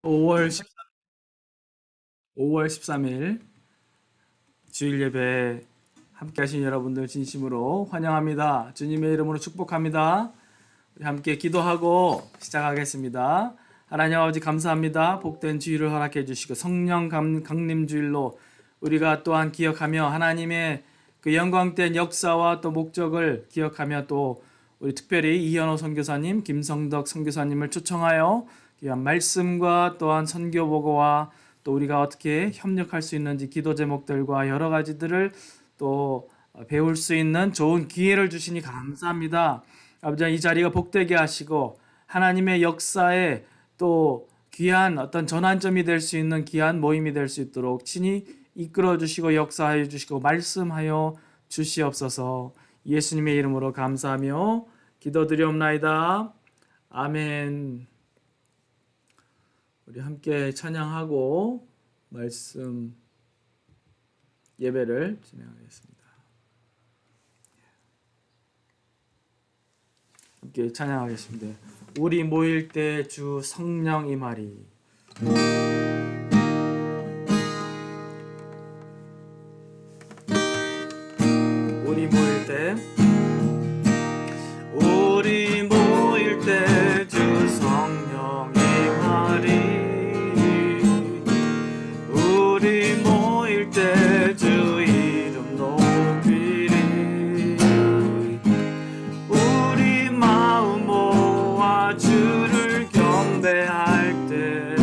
5월 13일 주일 예배 함께 하신 여러분들 진심으로 환영합니다. 주님의 이름으로 축복합니다. 우리 함께 기도하고 시작하겠습니다. 하나님 아버지 감사합니다. 복된 주일을 허락해 주시고 성령 강림 주일로 우리가 또한 기억하며 하나님의 그 영광된 역사와 또 목적을 기억하며 또 우리 특별히 이현호 선교사님, 김성덕 선교사님을 초청하여 귀한 말씀과 또한 선교 보고와 또 우리가 어떻게 협력할 수 있는지 기도 제목들과 여러 가지들을 또 배울 수 있는 좋은 기회를 주시니 감사합니다. 아버지 이 자리가 복되게 하시고 하나님의 역사에 또 귀한 어떤 전환점이 될 수 있는 귀한 모임이 될 수 있도록 친히 이끌어 주시고 역사하여 주시고 말씀하여 주시옵소서. 예수님의 이름으로 감사하며 기도드리옵나이다. 아멘. 우리 함께 찬양하고 말씀 예배를 진행하겠습니다. 함께 찬양하겠습니다. 우리 모일 때 주 성령 임하리. 우리 모일 때 주 성령 임하리. 우리 모일 때 주 이름 높이리. 우리 마음 모아 주를 경배할 때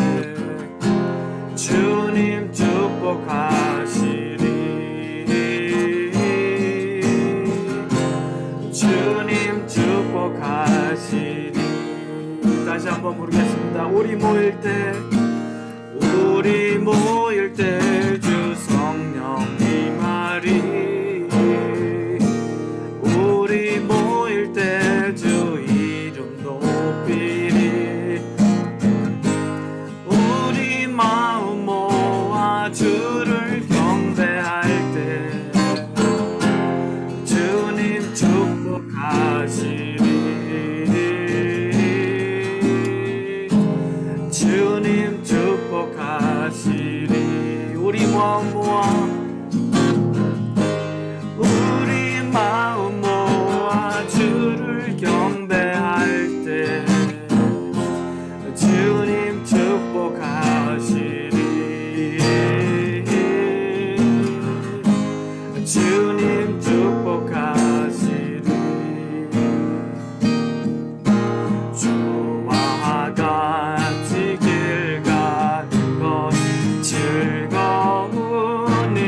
주님 축복하시리. 주님 축복하시리. 다시 한번 부르겠습니다. 우리 모일 때 주 성령 임하리. 우리 모일 때 주 이름 높이리. 우리 마음 모아 주를 경배할 때 주님 축복하시리. 주님 축복하시리. 우리 마음 모아 주를 경배할 때 주님 축복하시리. 주님 축복하시리. 주와 같이 길 가는 것 즐거운 일.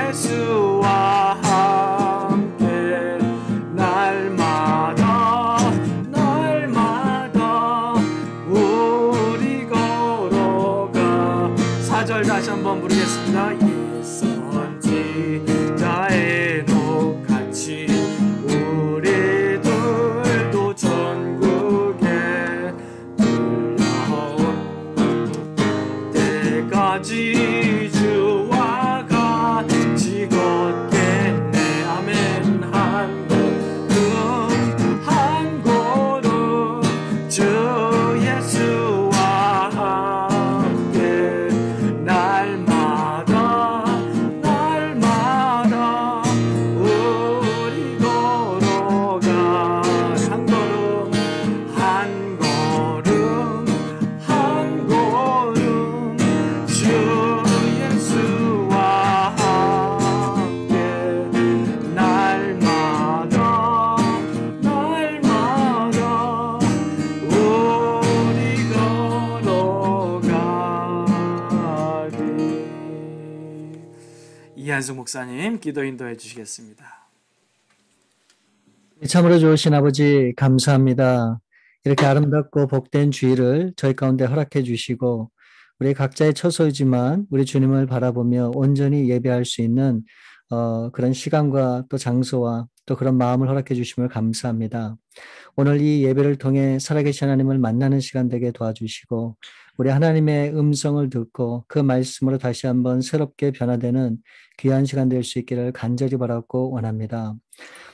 예수와 함께 날마다 날마다 우리 걸어가. 4절 다시 한번 부르겠습니다. 이 선지자의 녹같이 우리들도 전국에 들려온 때까지 주와 같이 걷겠네. 아멘. 한 걸음 주 예수와 함께 날마다 날마다 우리 걸어가. 한 걸음 한 걸음 한 걸음 주 예수와 함께 날마다 날마다 우리 걸어가리. 이한숙 목사님 기도 인도해 주시겠습니다. 참으로 좋으신 아버지 감사합니다. 이렇게 아름답고 복된 주일을 저희 가운데 허락해 주시고 우리 각자의 처소이지만 우리 주님을 바라보며 온전히 예배할 수 있는 그런 시간과 또 장소와 또 그런 마음을 허락해 주심을 감사합니다. 오늘 이 예배를 통해 살아계신 하나님을 만나는 시간 되게 도와주시고 우리 하나님의 음성을 듣고 그 말씀으로 다시 한번 새롭게 변화되는 귀한 시간 될 수 있기를 간절히 바라고 원합니다.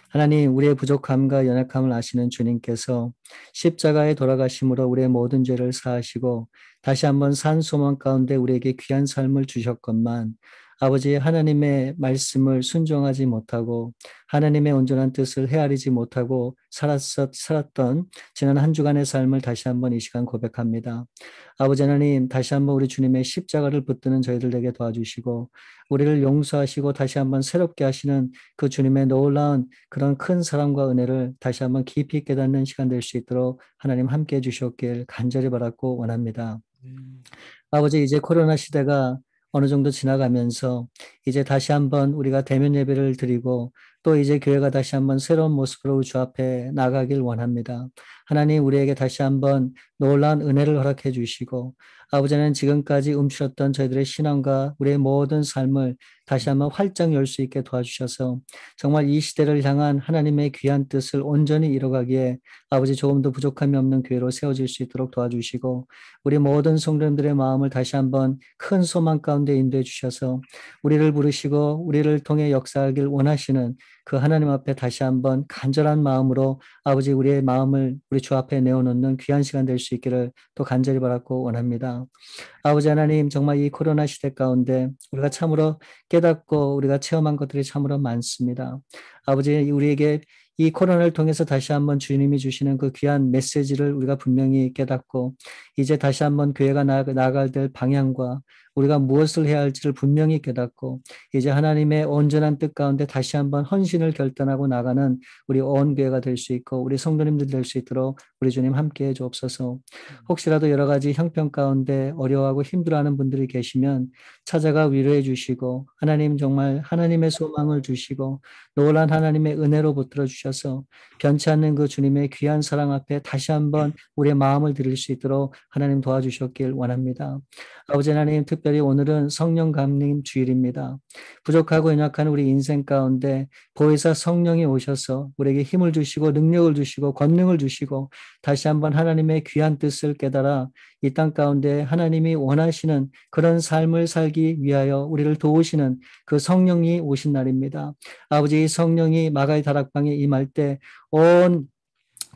하나님, 우리의 부족함과 연약함을 아시는 주님께서 십자가에 돌아가심으로 우리의 모든 죄를 사하시고 다시 한번 산 소망 가운데 우리에게 귀한 삶을 주셨건만 아버지 하나님의 말씀을 순종하지 못하고 하나님의 온전한 뜻을 헤아리지 못하고 살았던 지난 한 주간의 삶을 다시 한번 이 시간 고백합니다. 아버지 하나님, 다시 한번 우리 주님의 십자가를 붙드는 저희들에게 도와주시고 우리를 용서하시고 다시 한번 새롭게 하시는 그 주님의 놀라운 그런 큰 사랑과 은혜를 다시 한번 깊이 깨닫는 시간 될 수 있도록 하나님 함께해 주시옵길 간절히 바랐고 원합니다. 아버지, 이제 코로나 시대가 어느 정도 지나가면서 이제 다시 한번 우리가 대면 예배를 드리고 또 이제 교회가 다시 한번 새로운 모습으로 주 앞에 나가길 원합니다. 하나님, 우리에게 다시 한번 놀라운 은혜를 허락해 주시고 아버지는 지금까지 움츠렸던 저희들의 신앙과 우리의 모든 삶을 다시 한번 활짝 열 수 있게 도와주셔서 정말 이 시대를 향한 하나님의 귀한 뜻을 온전히 이뤄가기에 아버지 조금 더 부족함이 없는 교회로 세워질 수 있도록 도와주시고 우리 모든 성도님들의 마음을 다시 한번 큰 소망 가운데 인도해 주셔서 우리를 부르시고 우리를 통해 역사하길 원하시는 그 하나님 앞에 다시 한번 간절한 마음으로 아버지 우리의 마음을 우리 주 앞에 내어놓는 귀한 시간 될 수 있기를 또 간절히 바랐고 원합니다. 아버지 하나님, 정말 이 코로나 시대 가운데 우리가 참으로 깨닫고 우리가 체험한 것들이 참으로 많습니다. 아버지, 우리에게 이 코로나를 통해서 다시 한번 주님이 주시는 그 귀한 메시지를 우리가 분명히 깨닫고 이제 다시 한번 교회가 나아갈 될 방향과 우리가 무엇을 해야 할지를 분명히 깨닫고 이제 하나님의 온전한 뜻 가운데 다시 한번 헌신을 결단하고 나가는 우리 온 교회가 될 수 있고 우리 성도님들 될 수 있도록 우리 주님 함께해 주옵소서. 혹시라도 여러 가지 형편 가운데 어려워하고 힘들어하는 분들이 계시면 찾아가 위로해 주시고 하나님 정말 하나님의 소망을 주시고 놀란 하나님의 은혜로 붙들어 주셔서 변치 않는 그 주님의 귀한 사랑 앞에 다시 한번 우리의 마음을 드릴 수 있도록 하나님 도와주셨길 원합니다. 아버지 하나님, 특별히 오늘은 성령 감림 주일입니다. 부족하고 연약한 우리 인생 가운데 보혜사 성령이 오셔서 우리에게 힘을 주시고 능력을 주시고 권능을 주시고 다시 한번 하나님의 귀한 뜻을 깨달아 이 땅 가운데 하나님이 원하시는 그런 삶을 살기 위하여 우리를 도우시는 그 성령이 오신 날입니다. 아버지, 성령이 마가의 다락방에 임할 때 온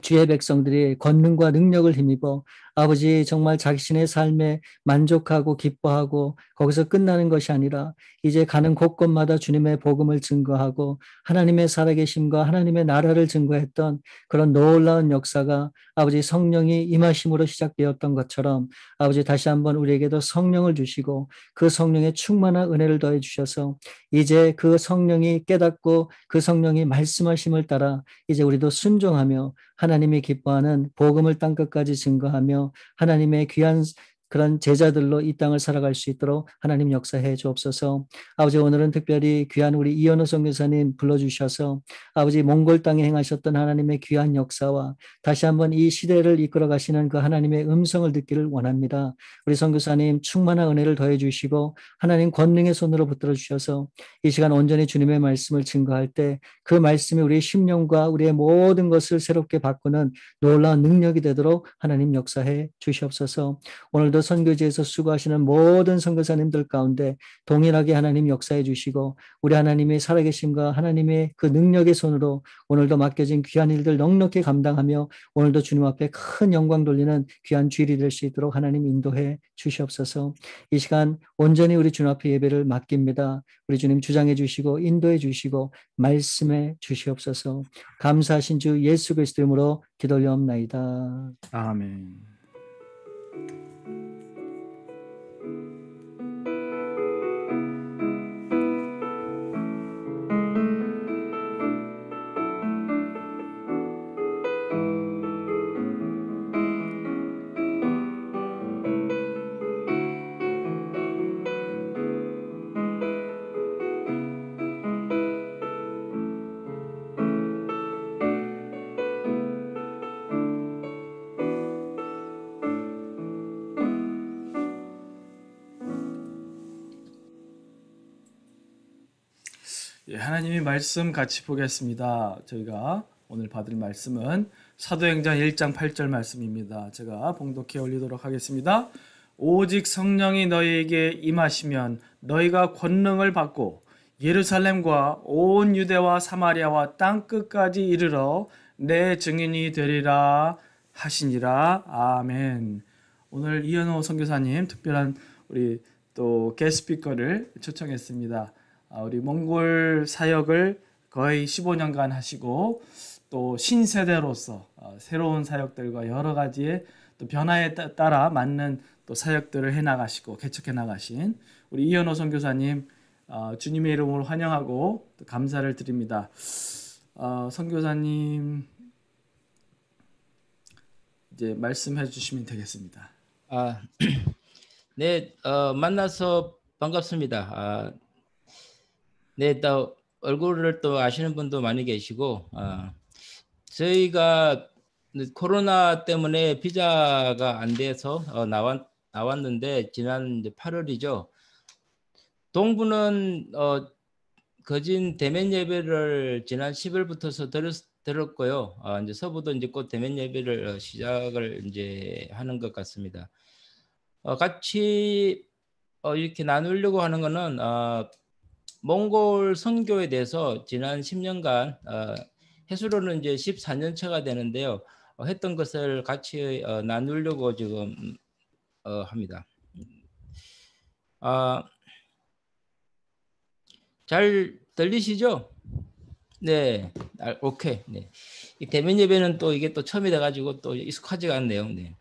주의 백성들이 권능과 능력을 힘입어 아버지 정말 자신의 삶에 만족하고 기뻐하고 거기서 끝나는 것이 아니라 이제 가는 곳곳마다 주님의 복음을 증거하고 하나님의 살아계심과 하나님의 나라를 증거했던 그런 놀라운 역사가 아버지 성령이 임하심으로 시작되었던 것처럼 아버지 다시 한번 우리에게도 성령을 주시고 그 성령의 충만한 은혜를 더해 주셔서 이제 그 성령이 깨닫고 그 성령이 말씀하심을 따라 이제 우리도 순종하며 하나님이 기뻐하는 복음을 땅끝까지 증거하며 하나님의 귀한 그런 제자들로 이 땅을 살아갈 수 있도록 하나님 역사해 주옵소서. 아버지, 오늘은 특별히 귀한 우리 이현우 선교사님 불러주셔서 아버지 몽골 땅에 행하셨던 하나님의 귀한 역사와 다시 한번 이 시대를 이끌어 가시는 그 하나님의 음성을 듣기를 원합니다. 우리 선교사님 충만한 은혜를 더해 주시고 하나님 권능의 손으로 붙들어 주셔서 이 시간 온전히 주님의 말씀을 증거할 때 그 말씀이 우리의 심령과 우리의 모든 것을 새롭게 바꾸는 놀라운 능력이 되도록 하나님 역사해 주시옵소서. 오늘도 선교지에서 수고하시는 모든 선교사님들 가운데 동일하게 하나님 역사해 주시고 우리 하나님의 살아계심과 하나님의 그 능력의 손으로 오늘도 맡겨진 귀한 일들 넉넉히 감당하며 오늘도 주님 앞에 큰 영광 돌리는 귀한 주일이 될 수 있도록 하나님 인도해 주시옵소서. 이 시간 온전히 우리 주님 앞에 예배를 맡깁니다. 우리 주님 주장해 주시고 인도해 주시고 말씀해 주시옵소서. 감사하신 주 예수 그리스도 이름으로 기도 올려옵나이다. 아멘. 예, 하나님의 말씀 같이 보겠습니다. 저희가 오늘 받을 말씀은 사도행전 1장 8절 말씀입니다. 제가 봉독해 올리도록 하겠습니다. 오직 성령이 너희에게 임하시면 너희가 권능을 받고 예루살렘과 온 유대와 사마리아와 땅 끝까지 이르러 내 증인이 되리라 하시니라. 아멘. 오늘 이현호 선교사님 특별한 우리 또 게스트스피커를 초청했습니다. 우리 몽골 사역을 거의 15년간 하시고 또 신세대로서 새로운 사역들과 여러 가지의 또 변화에 따라 맞는 또 사역들을 해나가시고 개척해 나가신 우리 이현호 선교사님 주님의 이름으로 환영하고 또 감사를 드립니다. 선교사님 이제 말씀해 주시면 되겠습니다. 네, 만나서 반갑습니다. 네, 또 얼굴을 또 아시는 분도 많이 계시고, 저희가 코로나 때문에 비자가 안 돼서 나왔는데 지난 8월이죠. 동부는 거진 대면 예배를 지난 10월부터서 들었고요. 이제 서부도 이제 곧 대면 예배를 시작을 이제 하는 것 같습니다. 같이 이렇게 나누려고 하는 거는 몽골 선교에 대해서 지난 10년간 해수로는 이제 14년 차가 되는데요. 했던 것을 같이 나누려고 지금 합니다. 잘 들리시죠? 네, 오케이. 네. 이 대면 예배는 또 이게 또 처음이 돼가지고 또 익숙하지가 않네요. 네.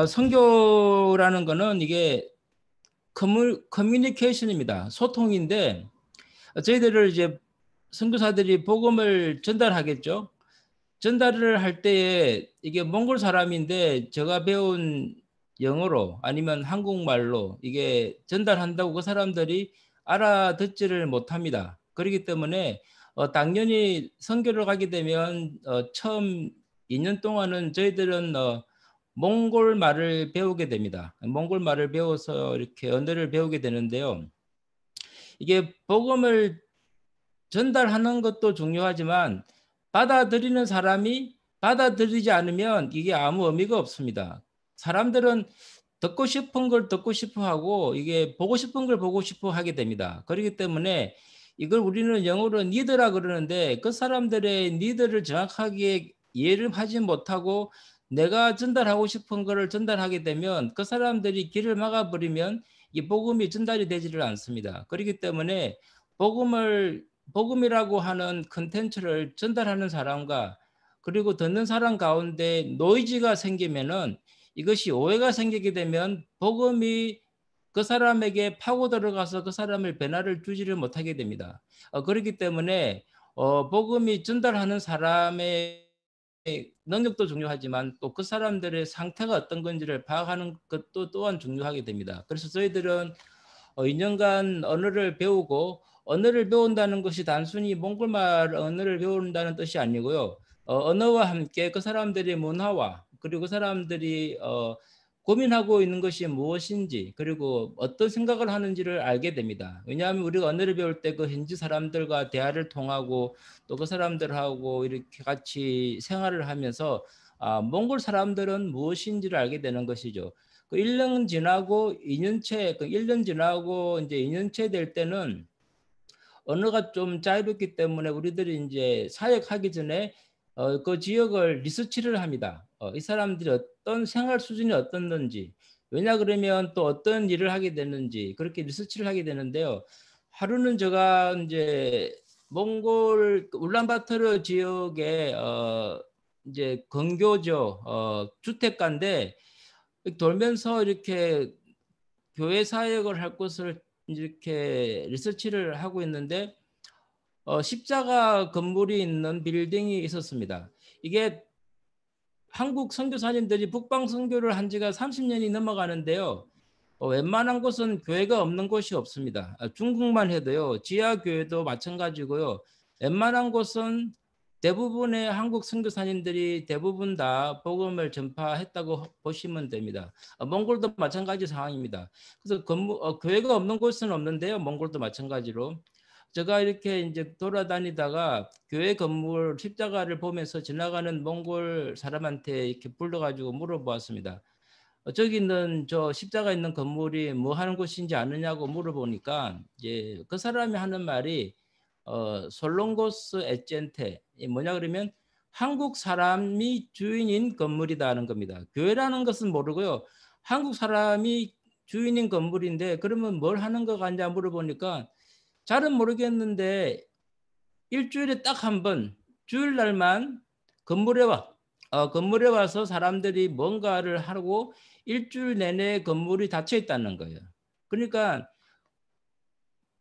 선교라는 거는 이게 커뮤니케이션입니다. 소통인데 저희들을 이제 선교사들이 복음을 전달하겠죠. 전달을 할 때에 이게 몽골 사람인데 제가 배운 영어로 아니면 한국말로 이게 전달한다고 그 사람들이 알아듣지를 못합니다. 그렇기 때문에 당연히 선교를 가게 되면 처음 2년 동안은 저희들은 몽골 말을 배우게 됩니다. 몽골 말을 배워서 이렇게 언어를 배우게 되는데요. 이게 복음을 전달하는 것도 중요하지만 받아들이는 사람이 받아들이지 않으면 이게 아무 의미가 없습니다. 사람들은 듣고 싶은 걸 듣고 싶어 하고 이게 보고 싶은 걸 보고 싶어 하게 됩니다. 그렇기 때문에 이걸 우리는 영어로 니드라 그러는데 그 사람들의 니드를 정확하게 이해를 하지 못하고 내가 전달하고 싶은 거를 전달하게 되면 그 사람들이 길을 막아버리면 이 복음이 전달이 되지를 않습니다. 그렇기 때문에 복음이라고 하는 컨텐츠를 전달하는 사람과 그리고 듣는 사람 가운데 노이즈가 생기면은 이것이 오해가 생기게 되면 복음이 그 사람에게 파고 들어가서 그 사람을 변화를 주지를 못하게 됩니다. 그렇기 때문에 복음이 전달하는 사람의 능력도 중요하지만 또 그 사람들의 상태가 어떤 건지를 파악하는 것도 또한 중요하게 됩니다. 그래서 저희들은 2년간 언어를 배우고 언어를 배운다는 것이 단순히 몽골말 언어를 배운다는 뜻이 아니고요. 언어와 함께 그 사람들의 문화와 그리고 그 사람들이 고민하고 있는 것이 무엇인지 그리고 어떤 생각을 하는지를 알게 됩니다. 왜냐하면 우리가 언어를 배울 때 그 현지 사람들과 대화를 통하고 또 그 사람들하고 이렇게 같이 생활을 하면서 몽골 사람들은 무엇인지를 알게 되는 것이죠. 그 1년 지나고 2년째, 그 1년 지나고 이제 2년째 될 때는 언어가 좀 짧았기 때문에 우리들이 이제 사역하기 전에 그 지역을 리서치를 합니다. 이 사람들이 어떤 생활 수준이 어떻는지, 왜냐 그러면 또 어떤 일을 하게 되는지 그렇게 리서치를 하게 되는데요. 하루는 제가 이제 몽골 울란바토르 지역에 이제 건교죠 주택가인데 돌면서 이렇게 교회 사역을 할 것을 이렇게 리서치를 하고 있는데 십자가 건물이 있는 빌딩이 있었습니다. 이게 한국 선교사님들이 북방 선교를 한 지가 30년이 넘어가는데요. 웬만한 곳은 교회가 없는 곳이 없습니다. 중국만 해도요. 지하 교회도 마찬가지고요. 웬만한 곳은 대부분의 한국 선교사님들이 대부분 다 복음을 전파했다고 보시면 됩니다. 몽골도 마찬가지 상황입니다. 그래서 교회가 없는 곳은 없는데요. 몽골도 마찬가지로. 제가 이렇게 이제 돌아다니다가 교회 건물 십자가를 보면서 지나가는 몽골 사람한테 이렇게 불러가지고 물어보았습니다. 저기 있는 저 십자가 있는 건물이 뭐 하는 곳인지 아느냐고 물어보니까 이제 그 사람이 하는 말이 솔롱고스 에젠테 뭐냐 그러면 한국 사람이 주인인 건물이다 하는 겁니다. 교회라는 것은 모르고요. 한국 사람이 주인인 건물인데 그러면 뭘 하는 거 같냐 물어보니까 잘은 모르겠는데 일주일에 딱 한 번 주일날만 건물에 건물에 와서 사람들이 뭔가를 하고 일주일 내내 건물이 닫혀 있다는 거예요. 그러니까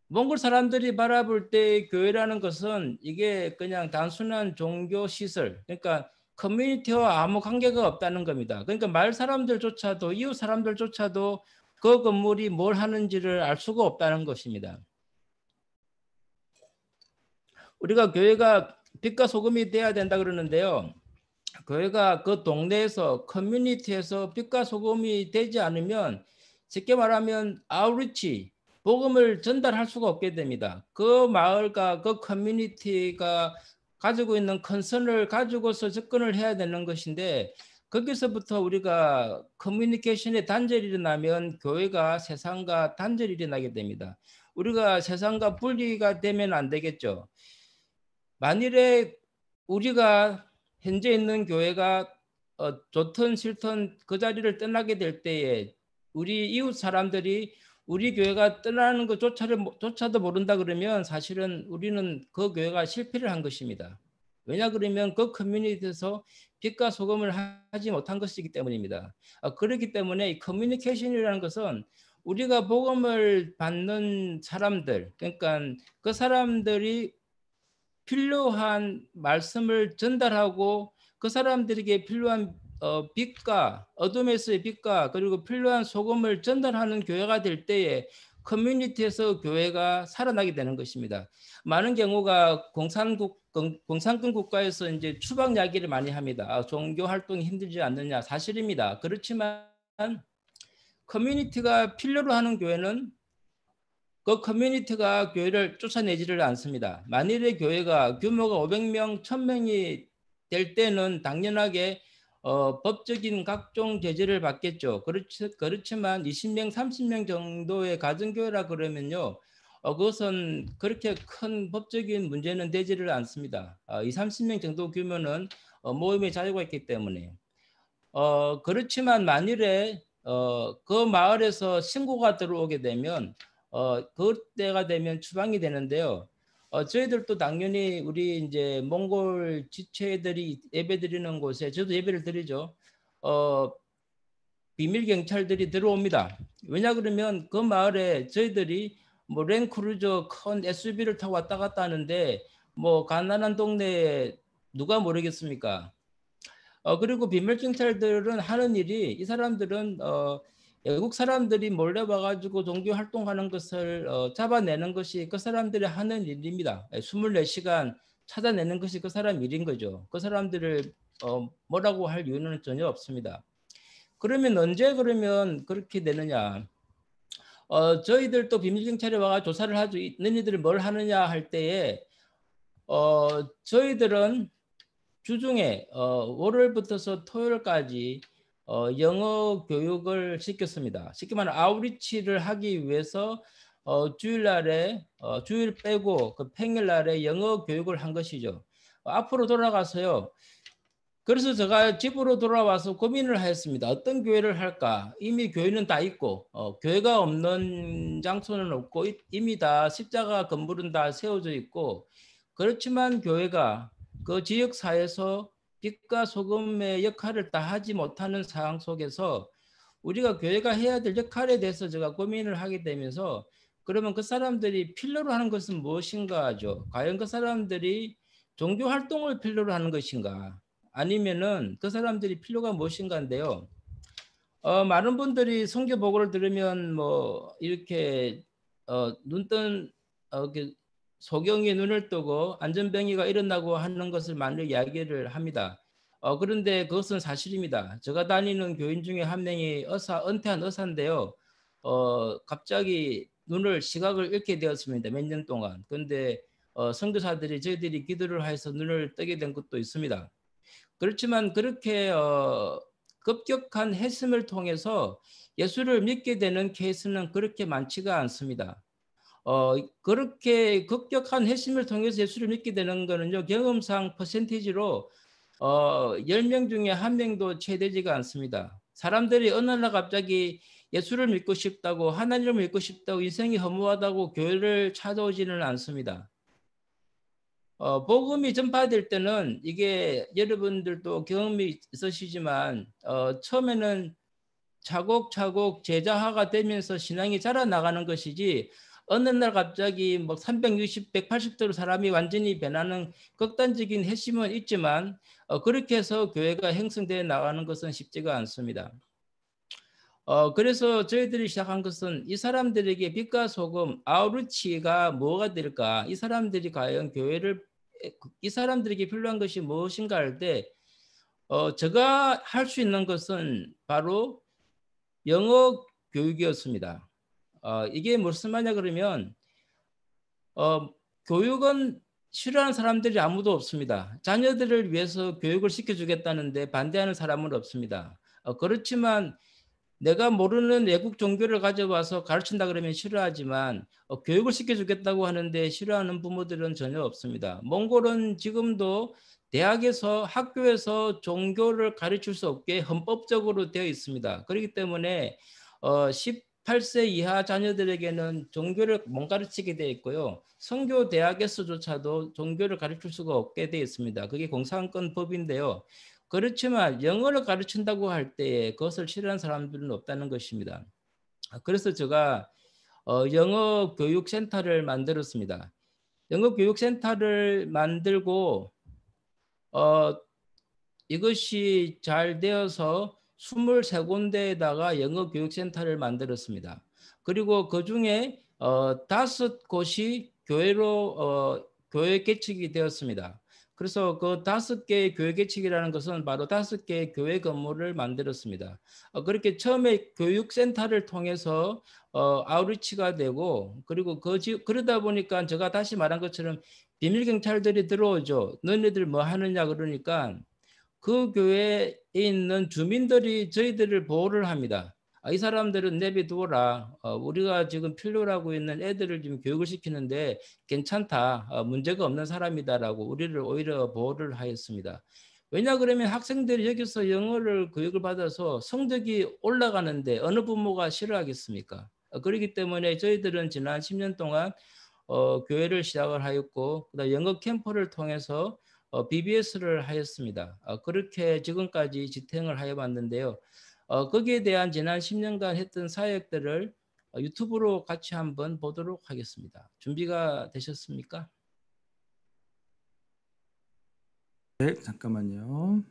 몽골 사람들이 바라볼 때 교회라는 것은 이게 그냥 단순한 종교 시설, 그러니까 커뮤니티와 아무 관계가 없다는 겁니다. 그러니까 마을 사람들조차도 이웃 사람들조차도 그 건물이 뭘 하는지를 알 수가 없다는 것입니다. 우리가 교회가 빛과 소금이 돼야 된다 그러는데요. 교회가 그 동네에서 커뮤니티에서 빛과 소금이 되지 않으면 쉽게 말하면 아우리치 복음을 전달할 수가 없게 됩니다. 그 마을과 그 커뮤니티가 가지고 있는 컨선을 가지고서 접근을 해야 되는 것인데 거기서부터 우리가 커뮤니케이션에 단절이 일어나면 교회가 세상과 단절이 일어나게 됩니다. 우리가 세상과 분리가 되면 안 되겠죠. 만일에 우리가 현재 있는 교회가 좋든 싫든 그 자리를 떠나게 될 때에 우리 이웃 사람들이 우리 교회가 떠나는 것조차도 모른다 그러면 사실은 우리는 그 교회가 실패를 한 것입니다. 왜냐 그러면 그 커뮤니티에서 빛과 소금을 하지 못한 것이기 때문입니다. 그렇기 때문에 이 커뮤니케이션이라는 것은 우리가 복음을 받는 사람들, 그러니까 그 사람들이 필요한 말씀을 전달하고 그 사람들에게 필요한 빛과 어둠에서의 빛과 그리고 필요한 소금을 전달하는 교회가 될 때에 커뮤니티에서 교회가 살아나게 되는 것입니다. 많은 경우가 공산권 국가에서 이제 추방 이야기를 많이 합니다. 종교 활동이 힘들지 않느냐 사실입니다. 그렇지만 커뮤니티가 필요로 하는 교회는 그 커뮤니티가 교회를 쫓아내지를 않습니다. 만일의 교회가 규모가 500명, 1000명이 될 때는 당연하게 법적인 각종 제재를 받겠죠. 그렇지만 20명, 30명 정도의 가정교회라 그러면요. 그것은 그렇게 큰 법적인 문제는 되지를 않습니다. 20, 30명 정도 규모는 모임의 자유가 있기 때문에. 그렇지만 만일에 그 마을에서 신고가 들어오게 되면 그때가 되면 추방이 되는데요. 저희들도 당연히 우리 이제 몽골 지체들이 예배 드리는 곳에 저도 예배를 드리죠. 비밀 경찰들이 들어옵니다. 왜냐 그러면 그 마을에 저희들이 뭐 랜크루저 큰 SUV를 타고 왔다 갔다 하는데 뭐 가난한 동네에 누가 모르겠습니까? 그리고 비밀 경찰들은 하는 일이 이 사람들은 외국 사람들이 몰래 와가지고 종교 활동하는 것을 잡아내는 것이 그 사람들이 하는 일입니다. 24시간 찾아내는 것이 그 사람 일인 거죠. 그 사람들을 뭐라고 할 이유는 전혀 없습니다. 그러면 언제 그러면 그렇게 되느냐? 저희들 또 비밀 경찰에 와가 조사를 하죠. 너희들이 뭘 하느냐 할 때에 저희들은 주중에 월요일부터서 토요일까지 영어 교육을 시켰습니다. 쉽게 말하면 아우리치를 하기 위해서 주일날에 주일 빼고 그 평일날에 영어 교육을 한 것이죠. 앞으로 돌아가서요. 그래서 제가 집으로 돌아와서 고민을 하였습니다. 어떤 교회를 할까? 이미 교회는 다 있고 교회가 없는 장소는 없고 이미 다 십자가 건물은 다 세워져 있고 그렇지만 교회가 그 지역사회에서 빛과 소금의 역할을 다 하지 못하는 상황 속에서 우리가 교회가 해야 될 역할에 대해서 제가 고민을 하게 되면서 그러면 그 사람들이 필요로 하는 것은 무엇인가 하죠. 과연 그 사람들이 종교 활동을 필요로 하는 것인가? 아니면은 그 사람들이 필요가 무엇인가인데요. 많은 분들이 성경 보고를 들으면 뭐 이렇게 눈뜬 소경이 눈을 뜨고 안전병이가 일어나고 하는 것을 많이 이야기를 합니다. 그런데 그것은 사실입니다. 제가 다니는 교인 중에 한 명이 은퇴한 의사인데요. 갑자기 시각을 잃게 되었습니다. 몇 년 동안. 그런데 선교사들이 저희들이 기도를 해서 눈을 뜨게 된 것도 있습니다. 그렇지만 그렇게 급격한 했음을 통해서 예수를 믿게 되는 케이스는 그렇게 많지가 않습니다. 그렇게 급격한 회심을 통해서 예수를 믿게 되는 거는요, 경험상 퍼센티지로 10명 중에 1명도 채 되지가 않습니다. 사람들이 어느 날 갑자기 예수를 믿고 싶다고, 하나님을 믿고 싶다고, 인생이 허무하다고 교회를 찾아오지는 않습니다. 복음이 전파될 때는 이게 여러분들도 경험이 있으시지만 처음에는 차곡차곡 제자화가 되면서 신앙이 자라나가는 것이지 어느 날 갑자기 뭐 360, 180도로 사람이 완전히 변하는 극단적인 핵심은 있지만 그렇게 해서 교회가 형성되어 나가는 것은 쉽지가 않습니다. 그래서 저희들이 시작한 것은 이 사람들에게 빛과 소금, 아우르치가 뭐가 될까? 이 사람들이 과연 이 사람들에게 필요한 것이 무엇인가 할 때 제가 할 수 있는 것은 바로 영어 교육이었습니다. 이게 무슨 말이냐 그러면 교육은 싫어하는 사람들이 아무도 없습니다. 자녀들을 위해서 교육을 시켜주겠다는데 반대하는 사람은 없습니다. 그렇지만 내가 모르는 외국 종교를 가져와서 가르친다 그러면 싫어하지만 교육을 시켜주겠다고 하는데 싫어하는 부모들은 전혀 없습니다. 몽골은 지금도 대학에서 학교에서 종교를 가르칠 수 없게 헌법적으로 되어 있습니다. 그렇기 때문에 18세 이하 자녀들에게는 종교를 못 가르치게 되어 있고요. 선교 대학에서조차도 종교를 가르칠 수가 없게 되어 있습니다. 그게 공산권 법인데요. 그렇지만 영어를 가르친다고 할 때에 그것을 싫어하는 사람들은 없다는 것입니다. 그래서 제가 영어 교육센터를 만들었습니다. 영어 교육센터를 만들고 이것이 잘 되어서 23군데에다가 영어 교육센터를 만들었습니다. 그리고 그 중에 5곳이 교회로 교회 개척이 되었습니다. 그래서 그 5개의 교회 개척이라는 것은 바로 5개의 교회 건물을 만들었습니다. 그렇게 처음에 교육센터를 통해서 아우리치가 되고 그리고 그러다 보니까 제가 다시 말한 것처럼 비밀 경찰들이 들어오죠. 너희들 뭐 하느냐 그러니까 그 교회에 있는 주민들이 저희들을 보호를 합니다. 이 사람들은 내비두어라. 우리가 지금 필요로 하고 있는 애들을 지금 교육을 시키는데 괜찮다. 문제가 없는 사람이다라고 우리를 오히려 보호를 하였습니다. 왜냐 그러면 학생들이 여기서 영어를 교육을 받아서 성적이 올라가는데 어느 부모가 싫어하겠습니까? 그렇기 때문에 저희들은 지난 10년 동안 교회를 시작을 하였고 그다음 영어 캠프를 통해서 BBS를 하였습니다. 그렇게 지금까지 지탱을 하여 봤는데요. 거기에 대한 지난 10년간 했던 사역들을 유튜브로 같이 한번 보도록 하겠습니다. 준비가 되셨습니까? 네, 잠깐만요.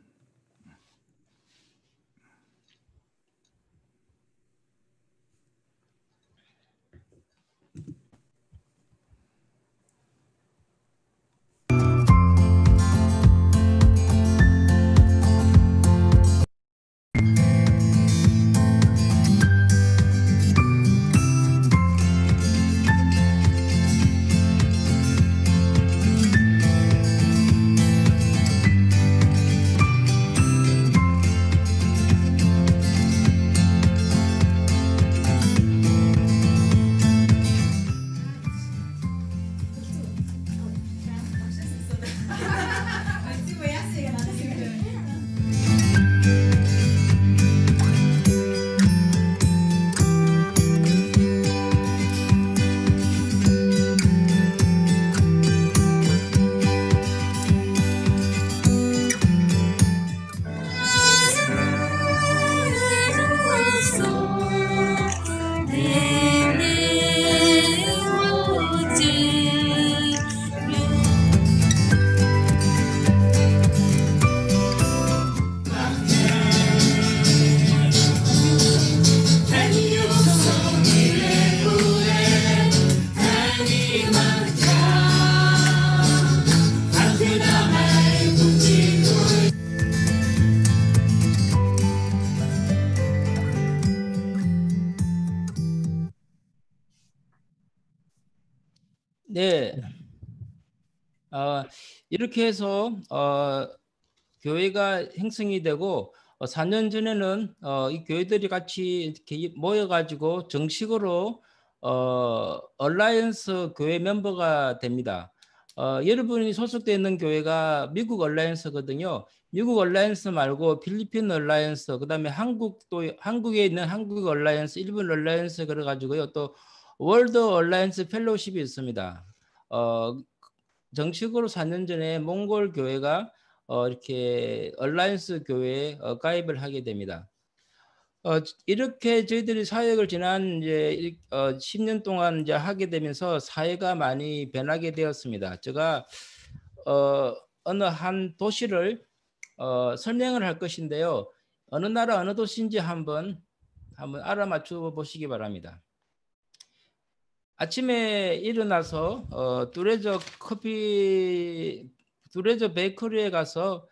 Sí, voy a seguir, 네, 이렇게 해서 교회가 형성이 되고 4년 전에는 이 교회들이 같이 이렇게 모여가지고 정식으로 얼라이언스 교회 멤버가 됩니다. 여러분이 소속되어 있는 교회가 미국 얼라이언스거든요. 미국 얼라이언스 말고 필리핀 얼라이언스, 그다음에 한국에 있는 한국 얼라이언스, 일본 얼라이언스 그래가지고요. 또 월드 얼라이언스 펠로우십이 있습니다. 정식으로 4년 전에 몽골 교회가 이렇게 얼라이언스 교회에 가입을 하게 됩니다. 이렇게 저희들이 사역을 지난 이제 10년 동안 이제 하게 되면서 사회가 많이 변하게 되었습니다. 제가 어느 한 도시를 설명을 할 것인데요. 어느 나라 어느 도시인지 한번 알아맞혀 보시기 바랍니다. 아침에 일어나서 뚜레저 베이커리에 가서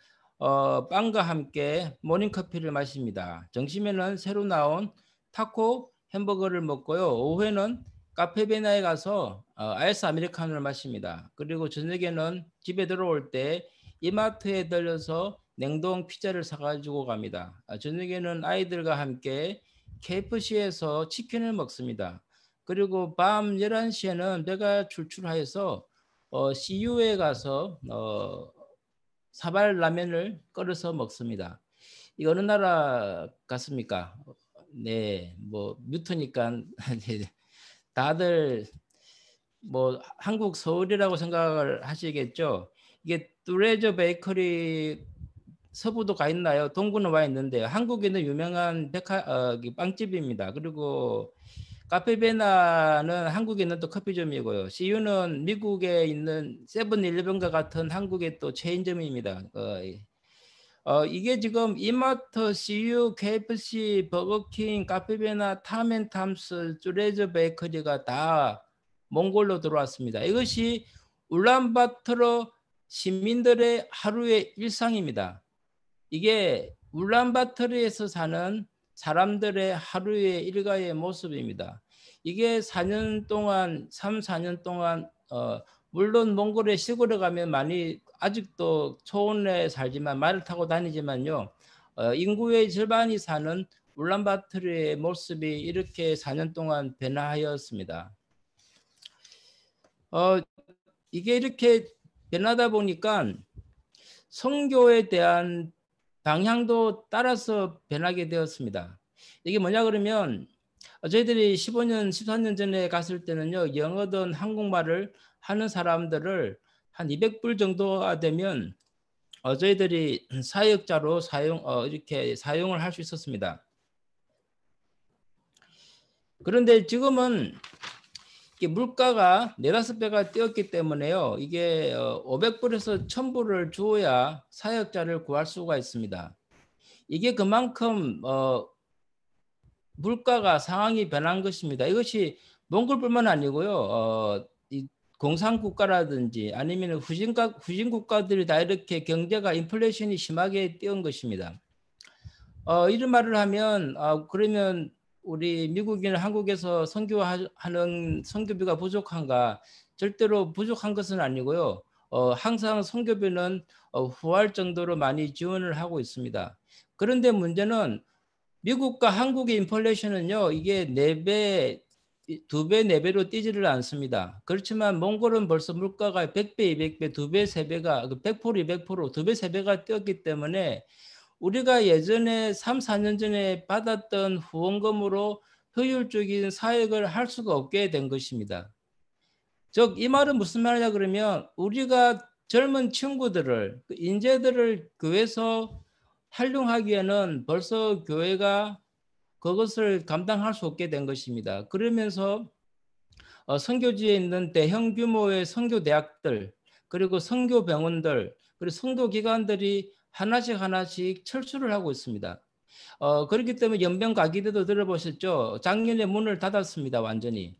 빵과 함께 모닝커피를 마십니다. 점심에는 새로 나온 타코 햄버거를 먹고요. 오후에는 카페베나에 가서 아이스 아메리카노를 마십니다. 그리고 저녁에는 집에 들어올 때 이마트에 들려서 냉동 피자를 사가지고 갑니다. 저녁에는 아이들과 함께 KFC에서 치킨을 먹습니다. 그리고 밤 11시에는 배가 출출하여서 CU에 가서 사발 라면을 끓여서 먹습니다. 이 어느 나라 같습니까? 네, 뭐 뮤트니까 다들 뭐 한국 서울이라고 생각을 하시겠죠. 이게 뚜레저 베이커리 서부도 가 있나요? 동구는 와 있는데 한국에는 유명한 빵집입니다. 그리고 카페베나는 한국에 있는 또 커피점이고요. CU는 미국에 있는 세븐일레븐과 같은 한국의 또 체인점입니다. 이게 지금 이마트, CU, KFC, 버거킹, 카페베나, 탐앤탐스, 뚜레저 베이커리가 다 몽골로 들어왔습니다. 이것이 울란바토르 시민들의 하루의 일상입니다. 이게 울란바토르에서 사는 사람들의 하루의 일과의 모습입니다. 이게 4년 동안, 3, 4년 동안 물론 몽골의 시골에 가면 많이 아직도 초원에 살지만 말을 타고 다니지만요. 인구의 절반이 사는 울란바토르의 모습이 이렇게 4년 동안 변화하였습니다. 이게 이렇게 변하다 보니까 선교에 대한 방향도 따라서 변하게 되었습니다. 이게 뭐냐 그러면 저희들이 15년, 14년 전에 갔을 때는요. 영어든 한국말을 하는 사람들을 한 200불 정도가 되면 저희들이 사역자로 이렇게 사용을 할 수 있었습니다. 그런데 지금은 물가가 4-5배가 뛰었기 때문에요. 이게 500불에서 1000불을 주어야 사역자를 구할 수가 있습니다. 이게 그만큼 물가가 상황이 변한 것입니다. 이것이 몽골뿐만 아니고요. 이 공산국가라든지 아니면 후진국가들이 다 이렇게 경제가 인플레이션이 심하게 뛰어온 것입니다. 이런 말을 하면 그러면 우리 미국이나 한국에서 선교하는 선교비가 부족한가? 절대로 부족한 것은 아니고요. 항상 선교비는 후할 정도로 많이 지원을 하고 있습니다. 그런데 문제는 미국과 한국의 인플레이션은요. 이게 4배, 두 배, 네 배로 뛰지를 않습니다. 그렇지만 몽골은 벌써 물가가 100배, 200배, 두 배, 세 배가 100%, 200%, 두 배, 세 배가 뛰었기 때문에 우리가 예전에 3, 4년 전에 받았던 후원금으로 효율적인 사역을 할 수가 없게 된 것입니다. 즉, 이 말은 무슨 말이냐 그러면 우리가 젊은 친구들을, 인재들을 교회에서 활용하기에는 벌써 교회가 그것을 감당할 수 없게 된 것입니다. 그러면서 선교지에 있는 대형 규모의 선교 대학들, 그리고 선교 병원들, 그리고 선교 기관들이 하나씩 철수를 하고 있습니다. 그렇기 때문에 연변 가기대도 들어보셨죠? 작년에 문을 닫았습니다, 완전히.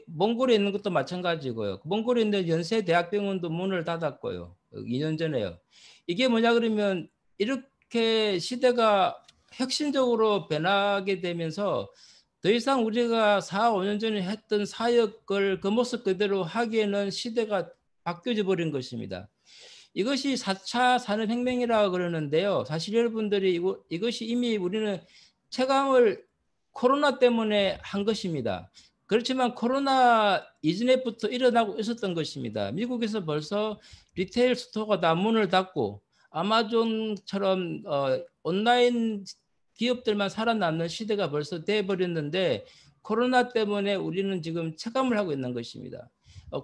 몽골에 있는 것도 마찬가지고요. 몽골에 있는 연세대학병원도 문을 닫았고요. 2년 전에요. 이게 뭐냐 그러면 이렇게 시대가 혁신적으로 변하게 되면서 더 이상 우리가 4, 5년 전에 했던 사역을 그 모습 그대로 하기에는 시대가 바뀌어져 버린 것입니다. 이것이 4차 산업혁명이라고 그러는데요. 사실 여러분들이 이것이 이미 우리는 체감을 코로나 때문에 한 것입니다. 그렇지만 코로나 이전에부터 일어나고 있었던 것입니다. 미국에서 벌써 리테일 스토어가 다 문을 닫고 아마존처럼 온라인 기업들만 살아남는 시대가 벌써 돼버렸는데 코로나 때문에 우리는 지금 체감을 하고 있는 것입니다.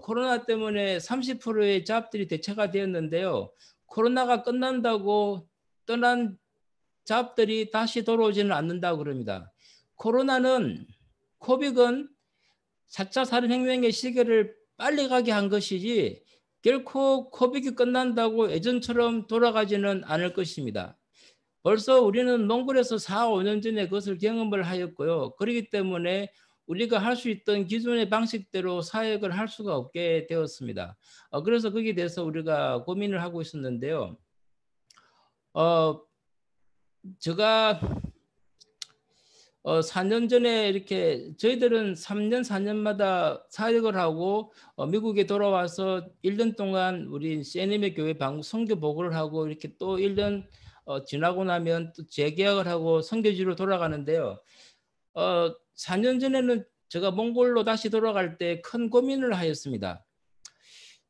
코로나 때문에 30%의 잡들이 대체가 되었는데요. 코로나가 끝난다고 떠난 잡들이 다시 돌아오지는 않는다고 그럽니다. 코빅은 4차 산업혁명의 시계를 빨리 가게 한 것이지 결코 코빅이 끝난다고 예전처럼 돌아가지는 않을 것입니다. 벌써 우리는 몽골에서 4, 5년 전에 그것을 경험을 하였고요. 그렇기 때문에 우리가 할 수 있던 기존의 방식대로 사역을 할 수가 없게 되었습니다. 그래서 거기에 대해서 우리가 고민을 하고 있었는데요. 제가 4년 전에 이렇게 저희들은 3년, 4년마다 사역을 하고 미국에 돌아와서 1년 동안 우리 CNM의 교회 선교 보고를 하고 이렇게 또 1년 지나고 나면 또 재계약을 하고 선교지로 돌아가는데요. 4년 전에는 제가 몽골로 다시 돌아갈 때 큰 고민을 하였습니다.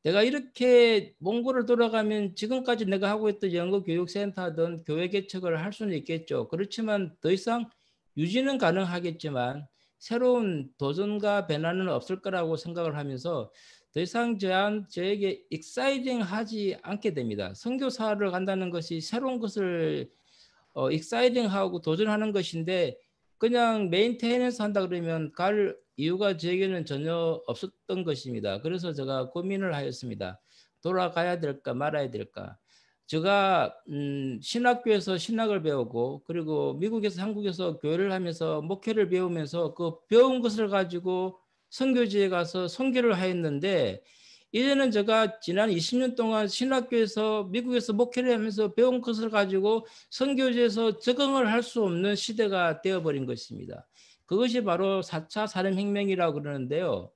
내가 이렇게 몽골을 돌아가면 지금까지 내가 하고 있던 영어 교육센터든 교회 개척을 할 수는 있겠죠. 그렇지만 더 이상 유지는 가능하겠지만 새로운 도전과 변화는 없을 거라고 생각을 하면서 더 이상 저에게 익사이딩하지 않게 됩니다. 선교사를 간다는 것이 새로운 것을 익사이딩하고 도전하는 것인데 그냥 메인테너스 한다 그러면 갈 이유가 저에게는 전혀 없었던 것입니다. 그래서 제가 고민을 하였습니다. 돌아가야 될까 말아야 될까. 제가 신학교에서 신학을 배우고 그리고 미국에서 한국에서 교회를 하면서 목회를 배우면서 그 배운 것을 가지고 선교지에 가서 선교를 하였는데 이제는 제가 지난 20년 동안 신학교에서 미국에서 목회를 하면서 배운 것을 가지고 선교지에서 적응을 할 수 없는 시대가 되어버린 것입니다. 그것이 바로 4차 산업혁명이라고 그러는데요.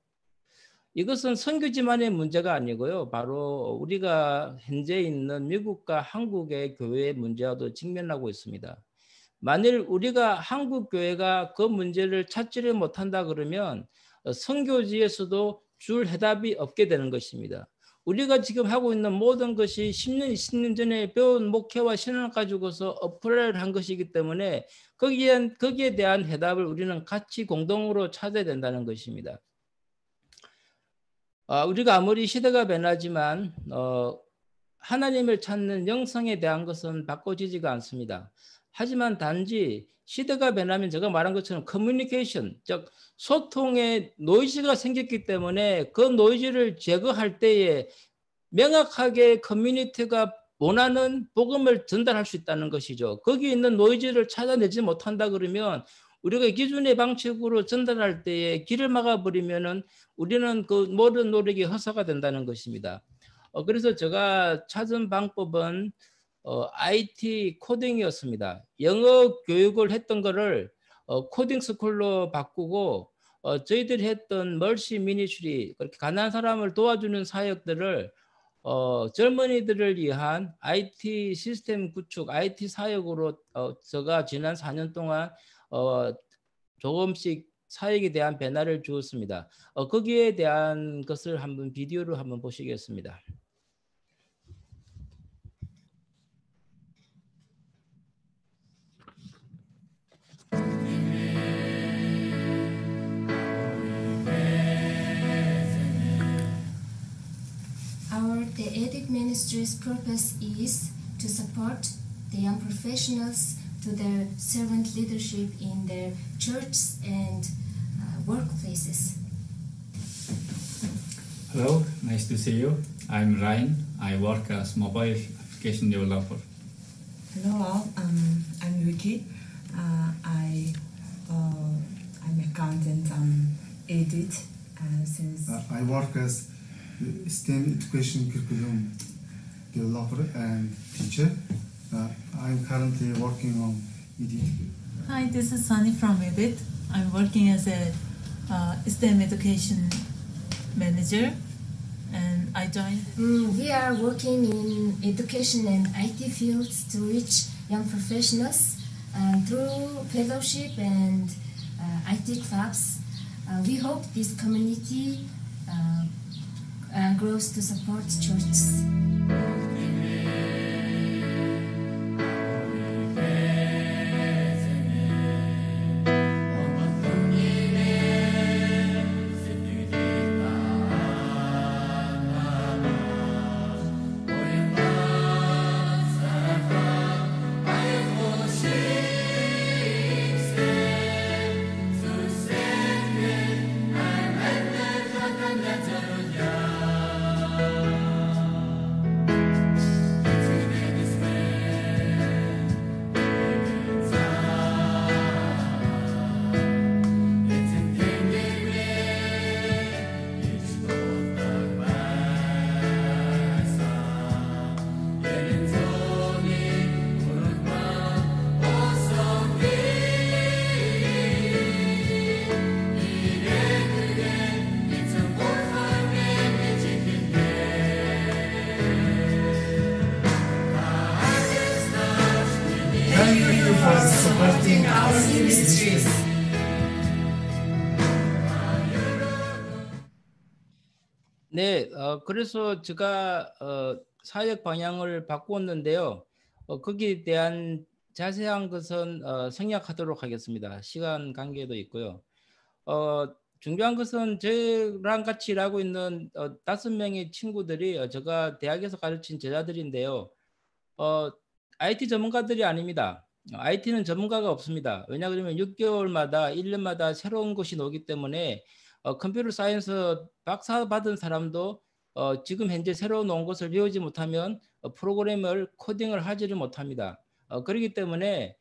이것은 선교지만의 문제가 아니고요. 바로 우리가 현재 있는 미국과 한국의 교회의 문제와도 직면하고 있습니다. 만일 우리가 한국 교회가 그 문제를 찾지를 못한다 그러면 선교지에서도 줄 해답이 없게 되는 것입니다. 우리가 지금 하고 있는 모든 것이 10년, 20년 전에 배운 목회와 신앙을 가지고서 어플을 한 것이기 때문에 거기에 대한 해답을 우리는 같이 공동으로 찾아야 된다는 것입니다. 우리가 아무리 시대가 변하지만 하나님을 찾는 영성에 대한 것은 바꿔지지가 않습니다. 하지만 단지 시대가 변하면 제가 말한 것처럼 커뮤니케이션, 즉 소통의 노이즈가 생겼기 때문에 그 노이즈를 제거할 때에 명확하게 커뮤니티가 원하는 복음을 전달할 수 있다는 것이죠. 거기 있는 노이즈를 찾아내지 못한다 그러면 우리가 기존의 방식으로 전달할 때에 길을 막아버리면은 우리는 그 모든 노력이 허사가 된다는 것입니다. 그래서 제가 찾은 방법은 IT 코딩이었습니다. 영어 교육을 했던 거를 코딩 스쿨로 바꾸고 저희들이 했던 멀시 미니스트리 그렇게 가난한 사람을 도와주는 사역들을 젊은이들을 위한 IT 시스템 구축, IT 사역으로 제가 지난 4년 동안 조금씩 사역에 대한 변화를 주었습니다. 거기에 대한 것을 한번 비디오로 한번 보시겠습니다. Our Theedic Ministry's purpose is to support the young professionals to their servant leadership in their churches and workplaces. Hello, nice to see you. I'm Ryan. I work as mobile application developer. Hello all, I'm Vicky. I'm accountant edit since I work as STEM education curriculum developer and teacher. I'm currently working on EDIT. Hi, this is Sunny from EDIT. I'm working as a STEM education manager, and I joined. We are working in education and IT fields to reach young professionals through fellowship and IT clubs. We hope this community grows to support churches. thank you for supporting our ministries. 네, 그래서 제가 사역 방향을 바꾸었는데요. 거기에 대한 자세한 것은 생략하도록 하겠습니다. 시간 관계도 있고요. 중요한 것은 저랑 같이 일하고 있는 5명의 친구들이 제가 대학에서 가르친 제자들인데요. IT 전문가들이 아닙니다. IT는 전문가가 없습니다. 왜냐 그러면 6개월마다 1년마다 새로운 것이 나오기 때문에 컴퓨터 사이언스 박사 받은 사람도 지금 현재 새로 나온 것을 배우지 못하면 프로그램을 코딩을 하지를 못합니다. 그렇기 때문에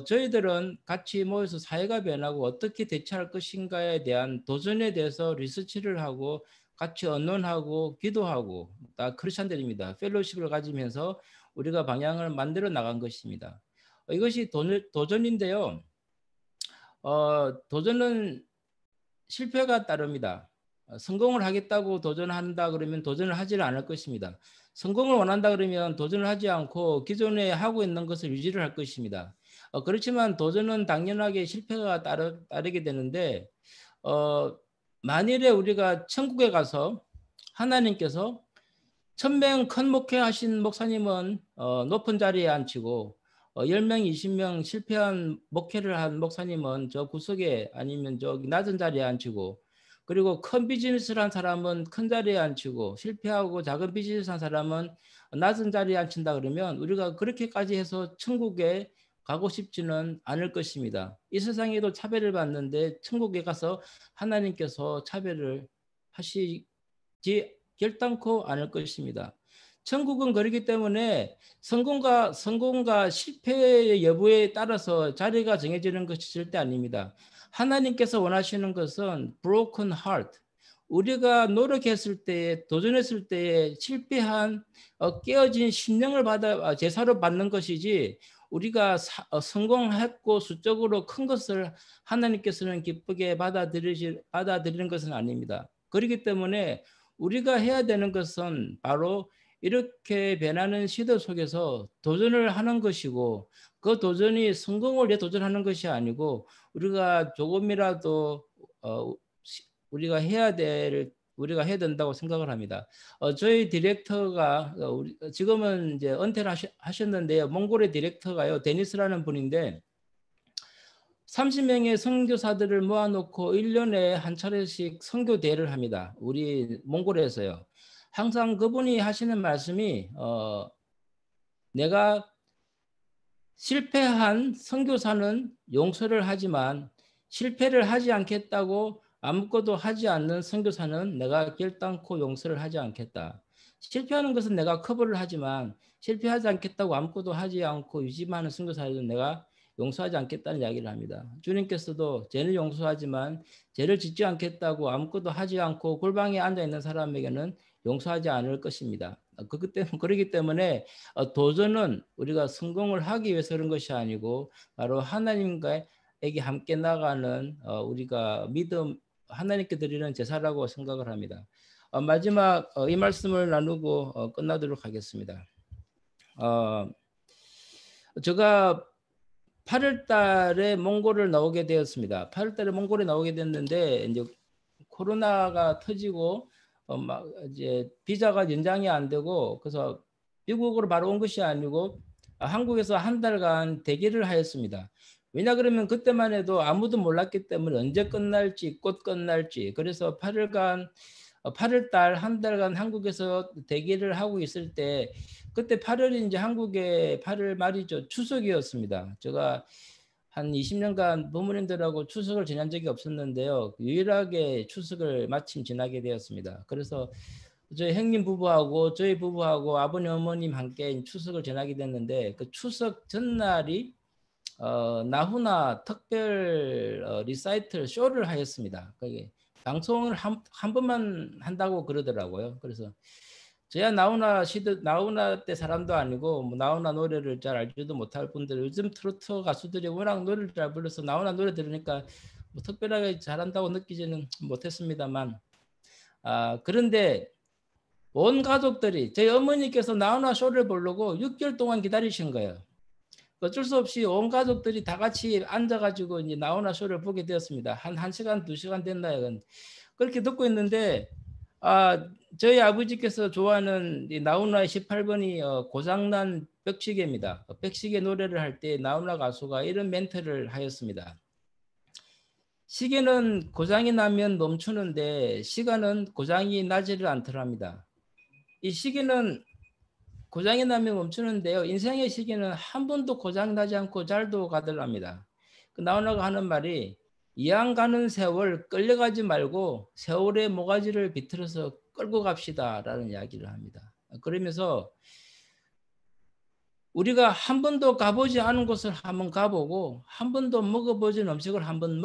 저희들은 같이 모여서 사회가 변하고 어떻게 대처할 것인가에 대한 도전에 대해서 리서치를 하고 같이 언론하고 기도하고 다 크리스찬들입니다. 펠로십을 가지면서 우리가 방향을 만들어 나간 것입니다. 이것이 도전인데요. 도전은 실패가 따릅니다. 성공을 하겠다고 도전한다 그러면 도전을 하지를 않을 것입니다. 성공을 원한다 그러면 도전을 하지 않고 기존에 하고 있는 것을 유지를 할 것입니다. 그렇지만 도전은 당연하게 실패가 따르게 되는데 만일에 우리가 천국에 가서 하나님께서 1000명 큰 목회하신 목사님은 높은 자리에 앉히고 10명, 20명 실패한 목회를 한 목사님은 저 구석에 아니면 저기 낮은 자리에 앉히고 그리고 큰 비즈니스를 한 사람은 큰 자리에 앉히고 실패하고 작은 비즈니스 한 사람은 낮은 자리에 앉힌다 그러면 우리가 그렇게까지 해서 천국에 가고 싶지는 않을 것입니다. 이 세상에도 차별을 받는데 천국에 가서 하나님께서 차별을 하시지 결단코 않을 것입니다. 천국은 그렇기 때문에 성공과 실패의 여부에 따라서 자리가 정해지는 것이 절대 아닙니다. 하나님께서 원하시는 것은 broken heart. 우리가 노력했을 때, 도전했을 때 실패한 깨어진 심령을 받아 제사로 받는 것이지 우리가 성공했고 수적으로 큰 것을 하나님께서는 기쁘게 받아들이는 것은 아닙니다. 그렇기 때문에 우리가 해야 되는 것은 바로 이렇게 변하는 시대 속에서 도전을 하는 것이고 그 도전이 성공을 위해 도전하는 것이 아니고 우리가 조금이라도 우리가 해야 된다고 생각을 합니다. 저희 디렉터가 지금은 이제 은퇴를 하셨는데요. 몽골의 디렉터가요, 데니스라는 분인데 30명의 선교사들을 모아놓고 1년에 한 차례씩 선교 대회를 합니다. 우리 몽골에서요. 항상 그분이 하시는 말씀이 내가 실패한 선교사는 용서를 하지만 실패를 하지 않겠다고 아무것도 하지 않는 선교사는 내가 결단코 용서를 하지 않겠다. 실패하는 것은 내가 커버를 하지만 실패하지 않겠다고 아무것도 하지 않고 유지하는 선교사는 내가 용서하지 않겠다는 이야기를 합니다. 주님께서도 죄는 용서하지만 죄를 짓지 않겠다고 아무것도 하지 않고 골방에 앉아있는 사람에게는 용서하지 않을 것입니다. 그렇기 때문에 도전은 우리가 성공을 하기 위해서 그런 것이 아니고 바로 하나님과에게 함께 나가는 우리가 믿음, 하나님께 드리는 제사라고 생각을 합니다. 마지막 이 말씀을 나누고 끝나도록 하겠습니다. 제가 8월 달에 몽골을 나오게 되었습니다. 8월 달에 몽골에 나오게 됐는데 이제 코로나가 터지고 막 이제 비자가 연장이 안 되고 그래서 미국으로 바로 온 것이 아니고 한국에서 한 달간 대기를 하였습니다. 왜냐 그러면 그때만 해도 아무도 몰랐기 때문에 언제 끝날지 곧 끝날지 그래서 8월 달 한 달간 한국에서 대기를 하고 있을 때 그때 8월이 이제 한국의 8월 말이죠. 추석이었습니다. 제가 한 20년간 부모님들하고 추석을 지난 적이 없었는데요. 유일하게 추석을 마침 지나게 되었습니다. 그래서 저희 형님 부부하고 저희 부부하고 아버님 어머님 함께 추석을 지나게 됐는데 그 추석 전날이 나훈아 특별 리사이틀 쇼를 하였습니다. 그게 방송을 한 번만 한다고 그러더라고요. 그래서 저야 나훈아 때 사람도 아니고 뭐 나훈아 노래를 잘 알지도 못할 분들 요즘 트로트 가수들이 워낙 노래를 잘 불러서 나훈아 노래 들으니까 뭐 특별하게 잘한다고 느끼지는 못했습니다만 그런데 온 가족들이 저희 어머니께서 나훈아 쇼를 보려고 6개월 동안 기다리신 거예요. 어쩔 수 없이 온 가족들이 다 같이 앉아가지고 이제 나훈아 쇼를 보게 되었습니다. 한 1시간, 2시간 됐나요? 그렇게 듣고 있는데 저희 아버지께서 좋아하는 이 나훈아의 18번이 고장난 벽시계입니다. 벽시계 노래를 할 때 나훈아 가수가 이런 멘트를 하였습니다. 시계는 고장이 나면 멈추는데 시간은 고장이 나지를 않더랍니다. 이 시계는 고장이 나면 멈추는데요. 인생의 시계는 한 번도 고장 나지 않고 잘도 가더랍니다. 그 나훈아가 하는 말이 이왕 가는 세월 끌려가지 말고 세월의 모가지를 비틀어서 끌고 갑시다라는 이야기를 합니다. 그러면서 우리가 한 번도 가보지 않은 곳을 한번 가보고 한 번도 먹어보진 음식을 한번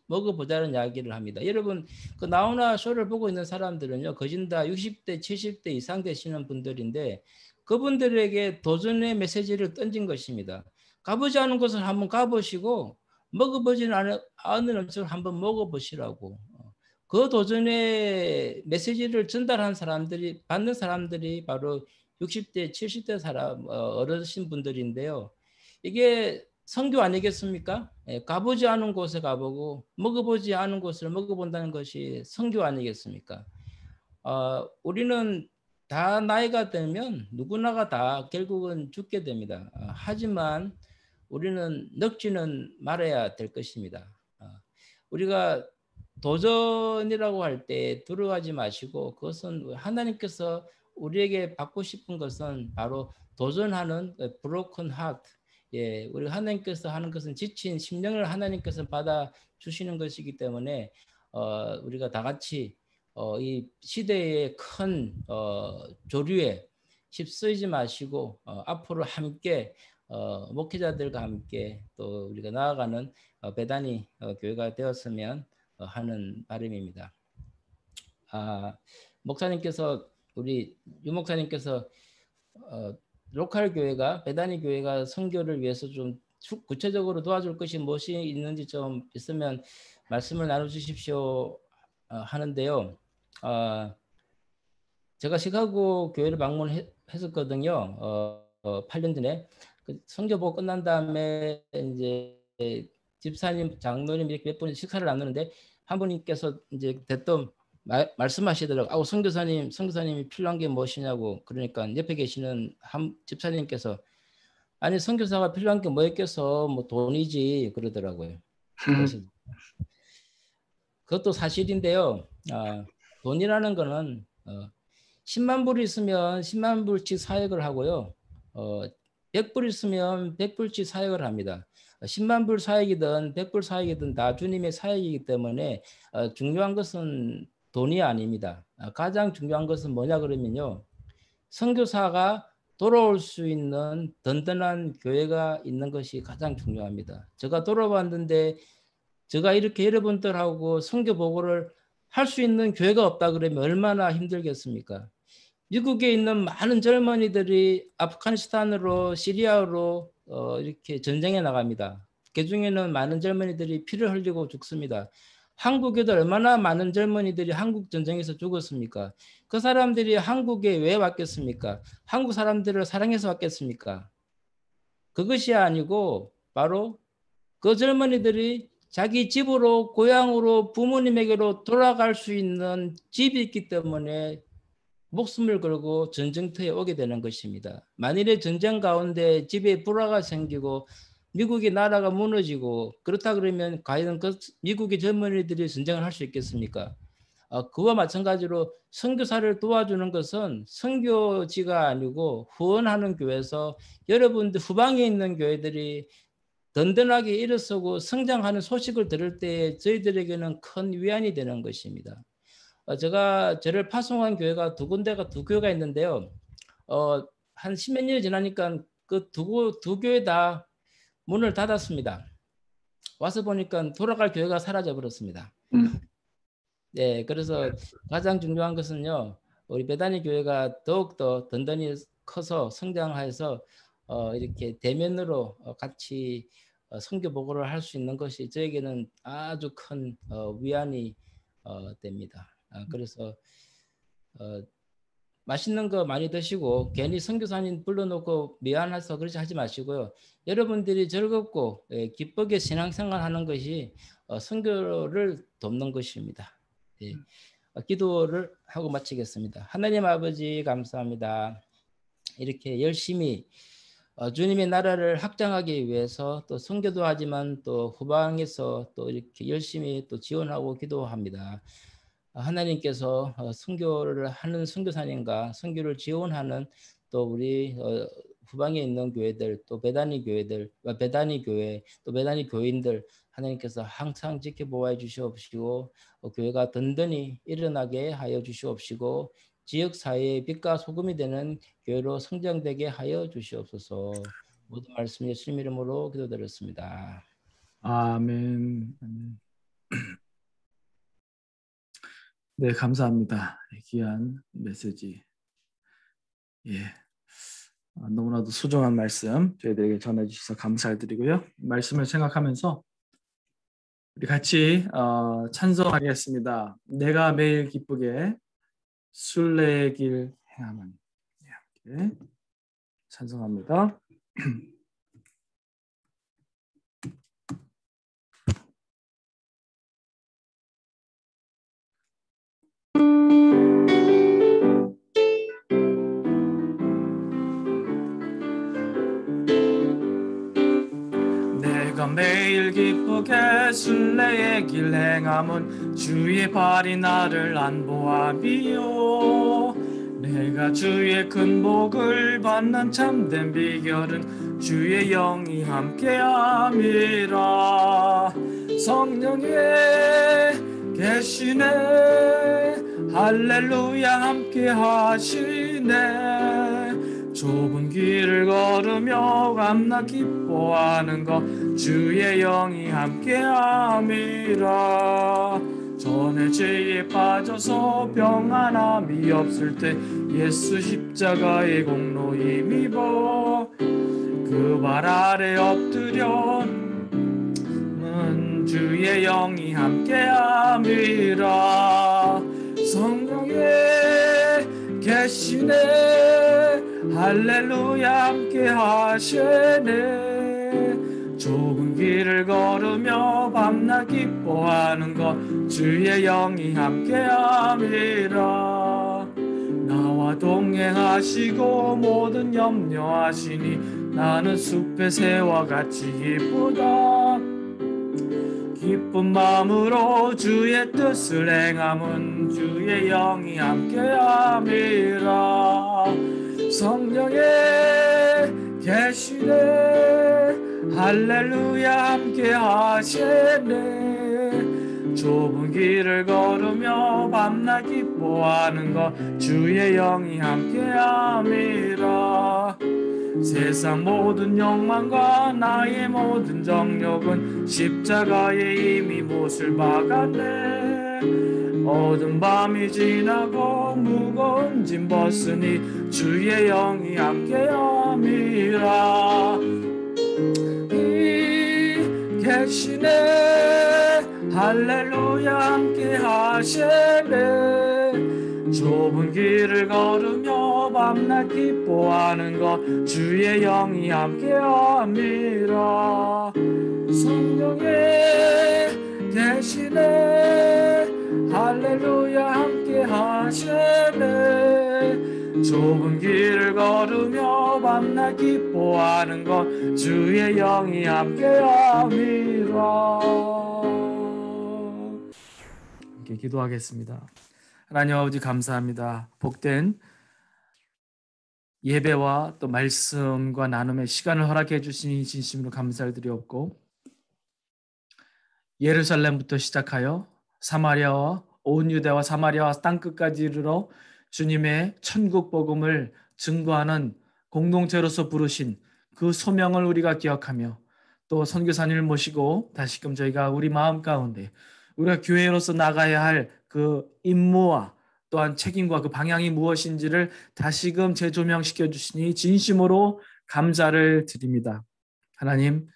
먹어보자는 이야기를 합니다. 여러분 그 나훈아 쇼를 보고 있는 사람들은요. 거진 다 60대 70대 이상 되시는 분들인데 그분들에게 도전의 메시지를 던진 것입니다. 가보지 않은 곳을 한번 가보시고 먹어보지 않은 음식을 한번 먹어보시라고. 그 도전의 메시지를 전달한 사람들이 받는 사람들이 바로 60대 70대 사람 어르신 분들인데요. 이게 선교 아니겠습니까? 가보지 않은 곳에 가보고 먹어보지 않은 곳을 먹어본다는 것이 선교 아니겠습니까? 우리는 다 나이가 들면 누구나가 다 결국은 죽게 됩니다. 하지만 우리는 늙지는 말아야 될 것입니다. 우리가 도전이라고 할 때 들어가지 마시고 그것은 하나님께서 우리에게 받고 싶은 것은 바로 도전하는 broken heart. 예, 우리 하나님께서 하는 것은 지친 심령을 하나님께서 받아 주시는 것이기 때문에 우리가 다 같이 이 시대의 큰 조류에 휩쓰이지 마시고 앞으로 함께 목회자들과 함께 또 우리가 나아가는 베다니 교회가 되었으면 하는 바람입니다. 목사님께서 우리 유 목사님께서 로컬 교회가 베다니 교회가 선교를 위해서 좀 구체적으로 도와줄 것이 무엇이 있는지 좀 있으면 말씀을 나눠주십시오 하는데요. 제가 시카고 교회를 방문했었거든요. 8년 전에 그 선교 보고 끝난 다음에 이제 집사님, 장로님 이렇게 몇 분 식사를 나누는데 한 분께서 이제 대뜸 말씀하시더라고요. 선교사님이 필요한 게 무엇이냐고. 그러니까 옆에 계시는 한 집사님께서 아니 선교사가 필요한 게 뭐였겠어? 뭐 돈이지 그러더라고요. 그래서 그것도 사실인데요. 돈이라는 거는 10만 불 있으면 10만 불씩 사역을 하고요. 100불 있으면 100불씩 사역을 합니다. 10만 불 사역이든 100불 사역이든 다 주님의 사역이기 때문에 중요한 것은 돈이 아닙니다. 가장 중요한 것은 뭐냐 그러면요. 선교사가 돌아올 수 있는 든든한 교회가 있는 것이 가장 중요합니다. 제가 돌아봤는데 제가 이렇게 여러분들하고 선교 보고를 할 수 있는 교회가 없다 그러면 얼마나 힘들겠습니까? 미국에 있는 많은 젊은이들이 아프가니스탄으로 시리아로 이렇게 전쟁에 나갑니다. 그 중에는 많은 젊은이들이 피를 흘리고 죽습니다. 한국에도 얼마나 많은 젊은이들이 한국 전쟁에서 죽었습니까? 그 사람들이 한국에 왜 왔겠습니까? 한국 사람들을 사랑해서 왔겠습니까? 그것이 아니고 바로 그 젊은이들이 자기 집으로 고향으로 부모님에게로 돌아갈 수 있는 집이 있기 때문에 목숨을 걸고 전쟁터에 오게 되는 것입니다. 만일에 전쟁 가운데 집에 불화가 생기고 미국의 나라가 무너지고 그렇다 그러면 과연 그 미국의 젊은이들이 전쟁을 할 수 있겠습니까? 그와 마찬가지로 선교사를 도와주는 것은 선교지가 아니고 후원하는 교회에서 여러분들 후방에 있는 교회들이 든든하게 일어서고 성장하는 소식을 들을 때 저희들에게는 큰 위안이 되는 것입니다. 제가 저를 파송한 교회가 두 교회가 있는데요. 한 10몇 년이 지나니까 그 두 교회 다 문을 닫았습니다. 와서 보니까 돌아갈 교회가 사라져 버렸습니다. 네, 그래서 가장 중요한 것은요. 우리 베다니 교회가 더욱더 든든히 커서 성장해서 이렇게 대면으로 같이 선교 보고를 할 수 있는 것이 저에게는 아주 큰 위안이 됩니다. 그래서 맛있는 거 많이 드시고 괜히 선교사님 불러놓고 미안해서 그렇지 하지 마시고요. 여러분들이 즐겁고 기쁘게 신앙생활 하는 것이 선교를 돕는 것입니다. 예. 기도를 하고 마치겠습니다. 하나님 아버지 감사합니다. 이렇게 열심히 주님의 나라를 확장하기 위해서 또 선교도 하지만 또 후방에서 또 이렇게 열심히 또 지원하고 기도합니다. 하나님께서 선교를 하는 선교사님과 선교를 지원하는 또 우리 후방에 있는 교회들 또 베다니 교회들 베다니 교회 또 베다니 교인들 하나님께서 항상 지켜보아 주시옵시고 교회가 든든히 일어나게 하여 주시옵시고 지역 사회의 빛과 소금이 되는 교회로 성장되게 하여 주시옵소서. 모든 말씀 예수님 이름으로 기도드렸습니다. 아멘. 아멘. 네, 감사합니다. 귀한 메시지. 예. 너무나도 소중한 말씀 저희들에게 전해주셔서 감사드리고요. 말씀을 생각하면서 우리 같이 찬송하겠습니다. 내가 매일 기쁘게 순례의 길 행하면. 예, 찬송합니다. 내가 매일 기쁘게 순례의 길 행함은 주의 발이 나를 안보함이요 내가 주의 큰 복을 받는 참된 비결은 주의 영이 함께함이라 성령이 계시네 할렐루야 함께하시네 좁은 길을 걸으며 감나 기뻐하는 것 주의 영이 함께함이라 전에 죄에 빠져서 평안함이 없을 때 예수 십자가의 공로 힘입어 그 발 아래 엎드려 주의 영이 함께함이라 성령이 계시네 할렐루야 함께하시네 좁은 길을 걸으며 밤낮 기뻐하는 것 주의 영이 함께함이라. 나와 동행하시고 모든 염려하시니 나는 숲의 새와 같이 기쁘다. 기쁜 마음으로 주의 뜻을 행함은 주의 영이 함께함이라. 성령에 계시네 할렐루야 함께하시네. 좁은 길을 걸으며 밤낮 기뻐하는 것 주의 영이 함께함이라. 세상 모든 욕망과 나의 모든 정욕은 십자가에 이미 못을 박았네. 어두운 밤이 지나고 무거운 짐 벗으니 주의 영이 함께함이라. 계시네 할렐루야 함께하시네. 좁은 길을 걸으며 밤낮 기뻐하는 것 주의 영이 함께함이라. 성령에 계시네 할렐루야 함께하시네. 좁은 길을 걸으며 밤낮 기뻐하는 것 주의 영이 함께함이라. 함께 기도하겠습니다. 하나님 아버지 감사합니다. 복된 예배와 또 말씀과 나눔의 시간을 허락해 주시니 진심으로 감사를 드리옵고, 예루살렘부터 시작하여 사마리아와 온 유대와 사마리아와 땅끝까지 이르러 주님의 천국 복음을 증거하는 공동체로서 부르신 그 소명을 우리가 기억하며, 또 선교사님을 모시고 다시금 저희가 우리 마음 가운데 우리가 교회로서 나가야 할 그 임무와 또한 책임과 그 방향이 무엇인지를 다시금 재조명시켜 주시니 진심으로 감사를 드립니다. 하나님,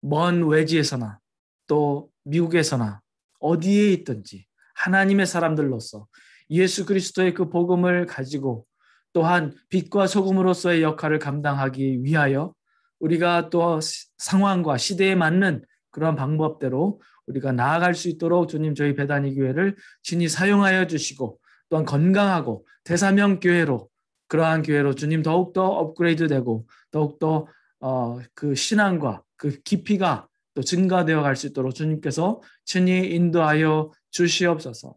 먼 외지에서나 또 미국에서나 어디에 있든지 하나님의 사람들로서 예수 그리스도의 그 복음을 가지고 또한 빛과 소금으로서의 역할을 감당하기 위하여 우리가 또 상황과 시대에 맞는 그런 방법대로 우리가 나아갈 수 있도록 주님 저희 베다니 교회를 친히 사용하여 주시고, 또한 건강하고 대사명 교회로, 그러한 교회로 주님 더욱더 업그레이드되고 더욱더 그 신앙과 그 깊이가 또 증가되어 갈 수 있도록 주님께서 친히 인도하여 주시옵소서.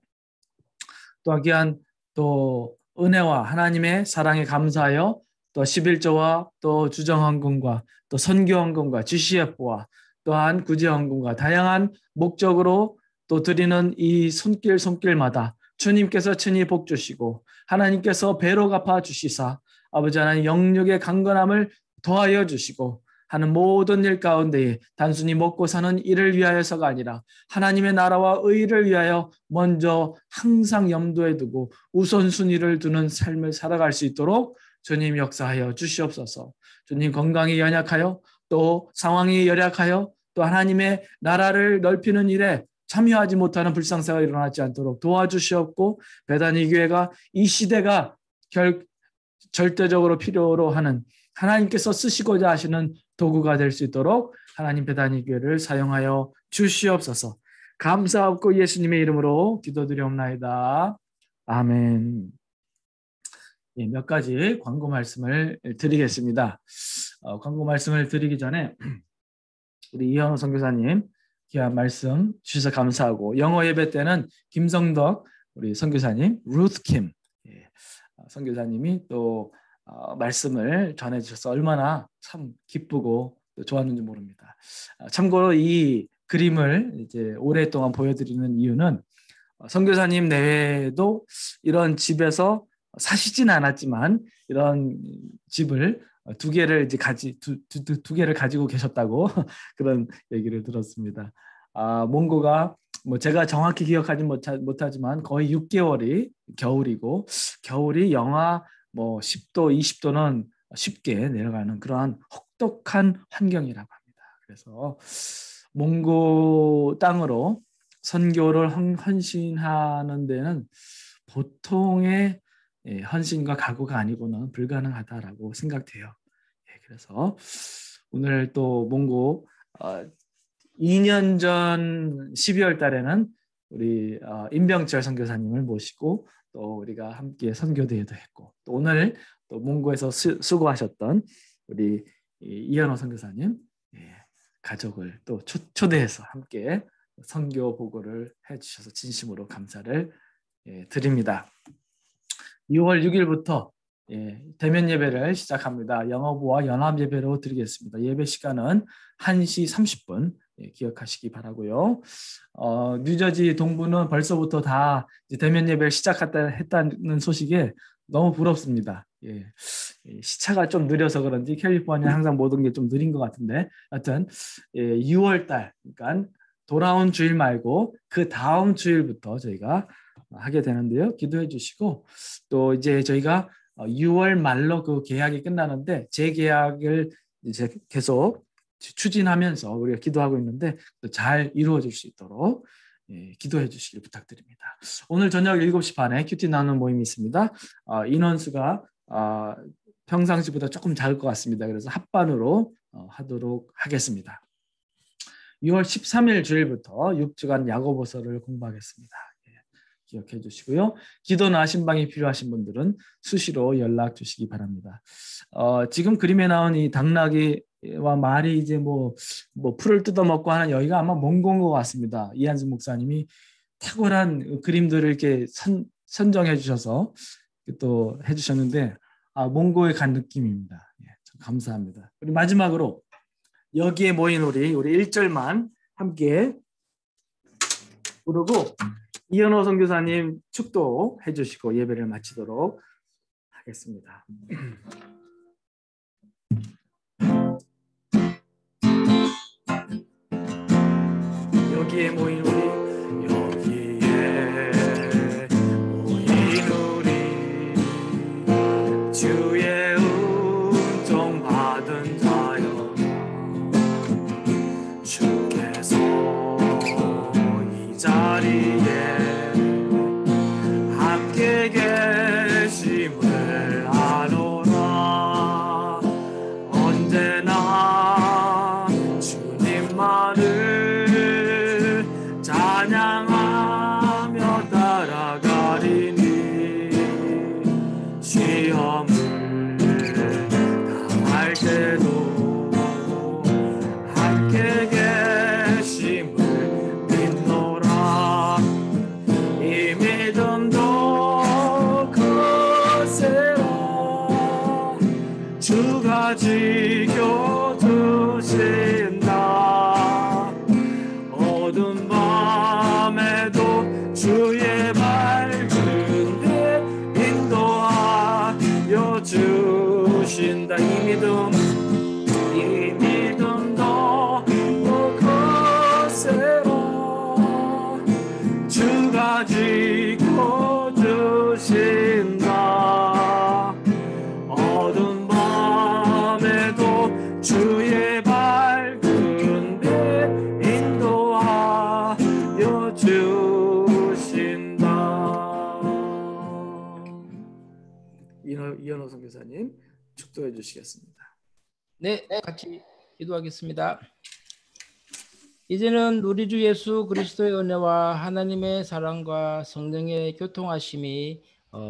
또한 귀한 또 은혜와 하나님의 사랑에 감사하여 또 11조와 또 주정헌금과 또 선교헌금과 GCF와 또한 구제헌금과 다양한 목적으로 또 드리는 이 손길마다 주님께서 친히 복 주시고 하나님께서 배로 갚아 주시사 아버지 하나님 영육의 강건함을 더하여 주시고 하는 모든 일 가운데에 단순히 먹고 사는 일을 위하여서가 아니라 하나님의 나라와 의를 위하여 먼저 항상 염두에 두고 우선순위를 두는 삶을 살아갈 수 있도록 주님 역사하여 주시옵소서. 주님 건강이 연약하여 또 상황이 열약하여 또 하나님의 나라를 넓히는 일에 참여하지 못하는 불상사가 일어나지 않도록 도와주시옵고, 베다니 교회가 이 시대가 절대적으로 필요로 하는 하나님께서 쓰시고자 하시는 도구가 될 수 있도록 하나님 베다니 교회를 사용하여 주시옵소서. 감사하고 예수님의 이름으로 기도드리옵나이다. 아멘. 몇 가지 광고 말씀을 드리겠습니다. 광고 말씀을 드리기 전에 우리 이현호 선교사님 귀한 말씀 주셔서 감사하고, 영어 예배 때는 김성덕 우리 선교사님, 루트 킴 선교사님이 또 말씀을 전해주셔서 얼마나 참 기쁘고 또 좋았는지 모릅니다. 참고로 이 그림을 이제 오랫동안 보여드리는 이유는 선교사님 내외에도 이런 집에서 사시진 않았지만 이런 집을 두 개를 이제 두 개를 가지고 계셨다고 그런 얘기를 들었습니다. 몽고가 뭐 제가 정확히 기억하지 못하지만 거의 6개월이 겨울이고, 겨울이 영하 뭐 10도, 20도는 쉽게 내려가는 그러한 혹독한 환경이라고 합니다. 그래서 몽고 땅으로 선교를 헌신하는 데는 보통의 헌신과 각오가 아니고는 불가능하다라고 생각돼요. 그래서 오늘 또 몽고 2년 전 12월 달에는 우리 임병철 선교사님을 모시고 또 우리가 함께 선교대회도 했고 또 오늘 또 몽고에서 수고하셨던 우리 이현호 선교사님 가족을 또 초대해서 함께 선교 보고를 해주셔서 진심으로 감사를 드립니다. 6월 6일부터 대면 예배를 시작합니다. 영어부와 연합 예배로 드리겠습니다. 예배 시간은 1시 30분 기억하시기 바라고요. 뉴저지 동부는 벌써부터 다 대면 예배를 시작했다는 소식에 너무 부럽습니다. 시차가 좀 느려서 그런지 캘리포니아 항상 모든 게 좀 느린 것 같은데 하여튼 6월 달 그러니까 돌아온 주일 말고 그 다음 주일부터 저희가 하게 되는데요. 기도해 주시고 또 이제 저희가 6월 말로 그 계약이 끝나는데 재계약을 이제 계속 추진하면서 우리가 기도하고 있는데 잘 이루어질 수 있도록 기도해 주시길 부탁드립니다. 오늘 저녁 7시 반에 큐티 나누는 모임이 있습니다. 인원수가 평상시보다 조금 작을 것 같습니다. 그래서 합반으로 하도록 하겠습니다. 6월 13일 주일부터 6주간 야고보서를 공부하겠습니다. 기억해 주시고요. 기도나 신방이 필요하신 분들은 수시로 연락 주시기 바랍니다. 지금 그림에 나온 이 당나귀와 말이 이제 뭐 풀을 뜯어먹고 하는 여기가 아마 몽고인 것 같습니다. 이한승 목사님이 탁월한 그림들을 이렇게 선정해 주셔서 또 해주셨는데 몽고에 간 느낌입니다. 감사합니다. 우리 마지막으로 여기에 모인 우리 1절만 함께 부르고 이현호 선교사님 축도해 주시고 예배를 마치도록 하겠습니다. 여기에 모인 우리 주의 은총 받은 자여 주께서 이 자리에 함께 계심을 아노라. 언제나 주님만을 찬양하며 따라가리니 시험을 당할 때도 함께 계심을 믿노라. 이 믿음도 크세라. 주가 지켜주신다. 어두운 밤에도 주의 밝은 빛 인도하여 주신다. 이 믿음도 크세라. 주가 지켜주신다. 어두운 밤에도 주의 밝은 빛 인도하여 주신다. 이현호 선교사님 축도해 주시겠습니다. 네, 같이 기도하겠습니다. 이제는 우리 주 예수 그리스도의 은혜와 하나님의 사랑과 성령의 교통하심이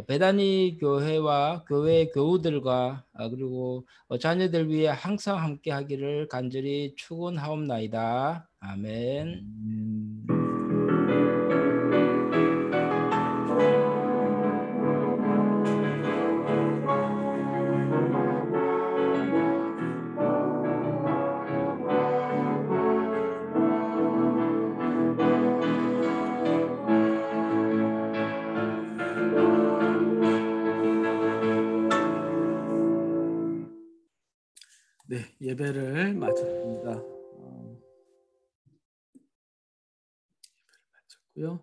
베다니 교회와 교회 교우들과 그리고 자녀들 위해 항상 함께하기를 간절히 축원하옵나이다. 아멘. 네, 예배를 마쳤습니다. 예배를 마쳤고요.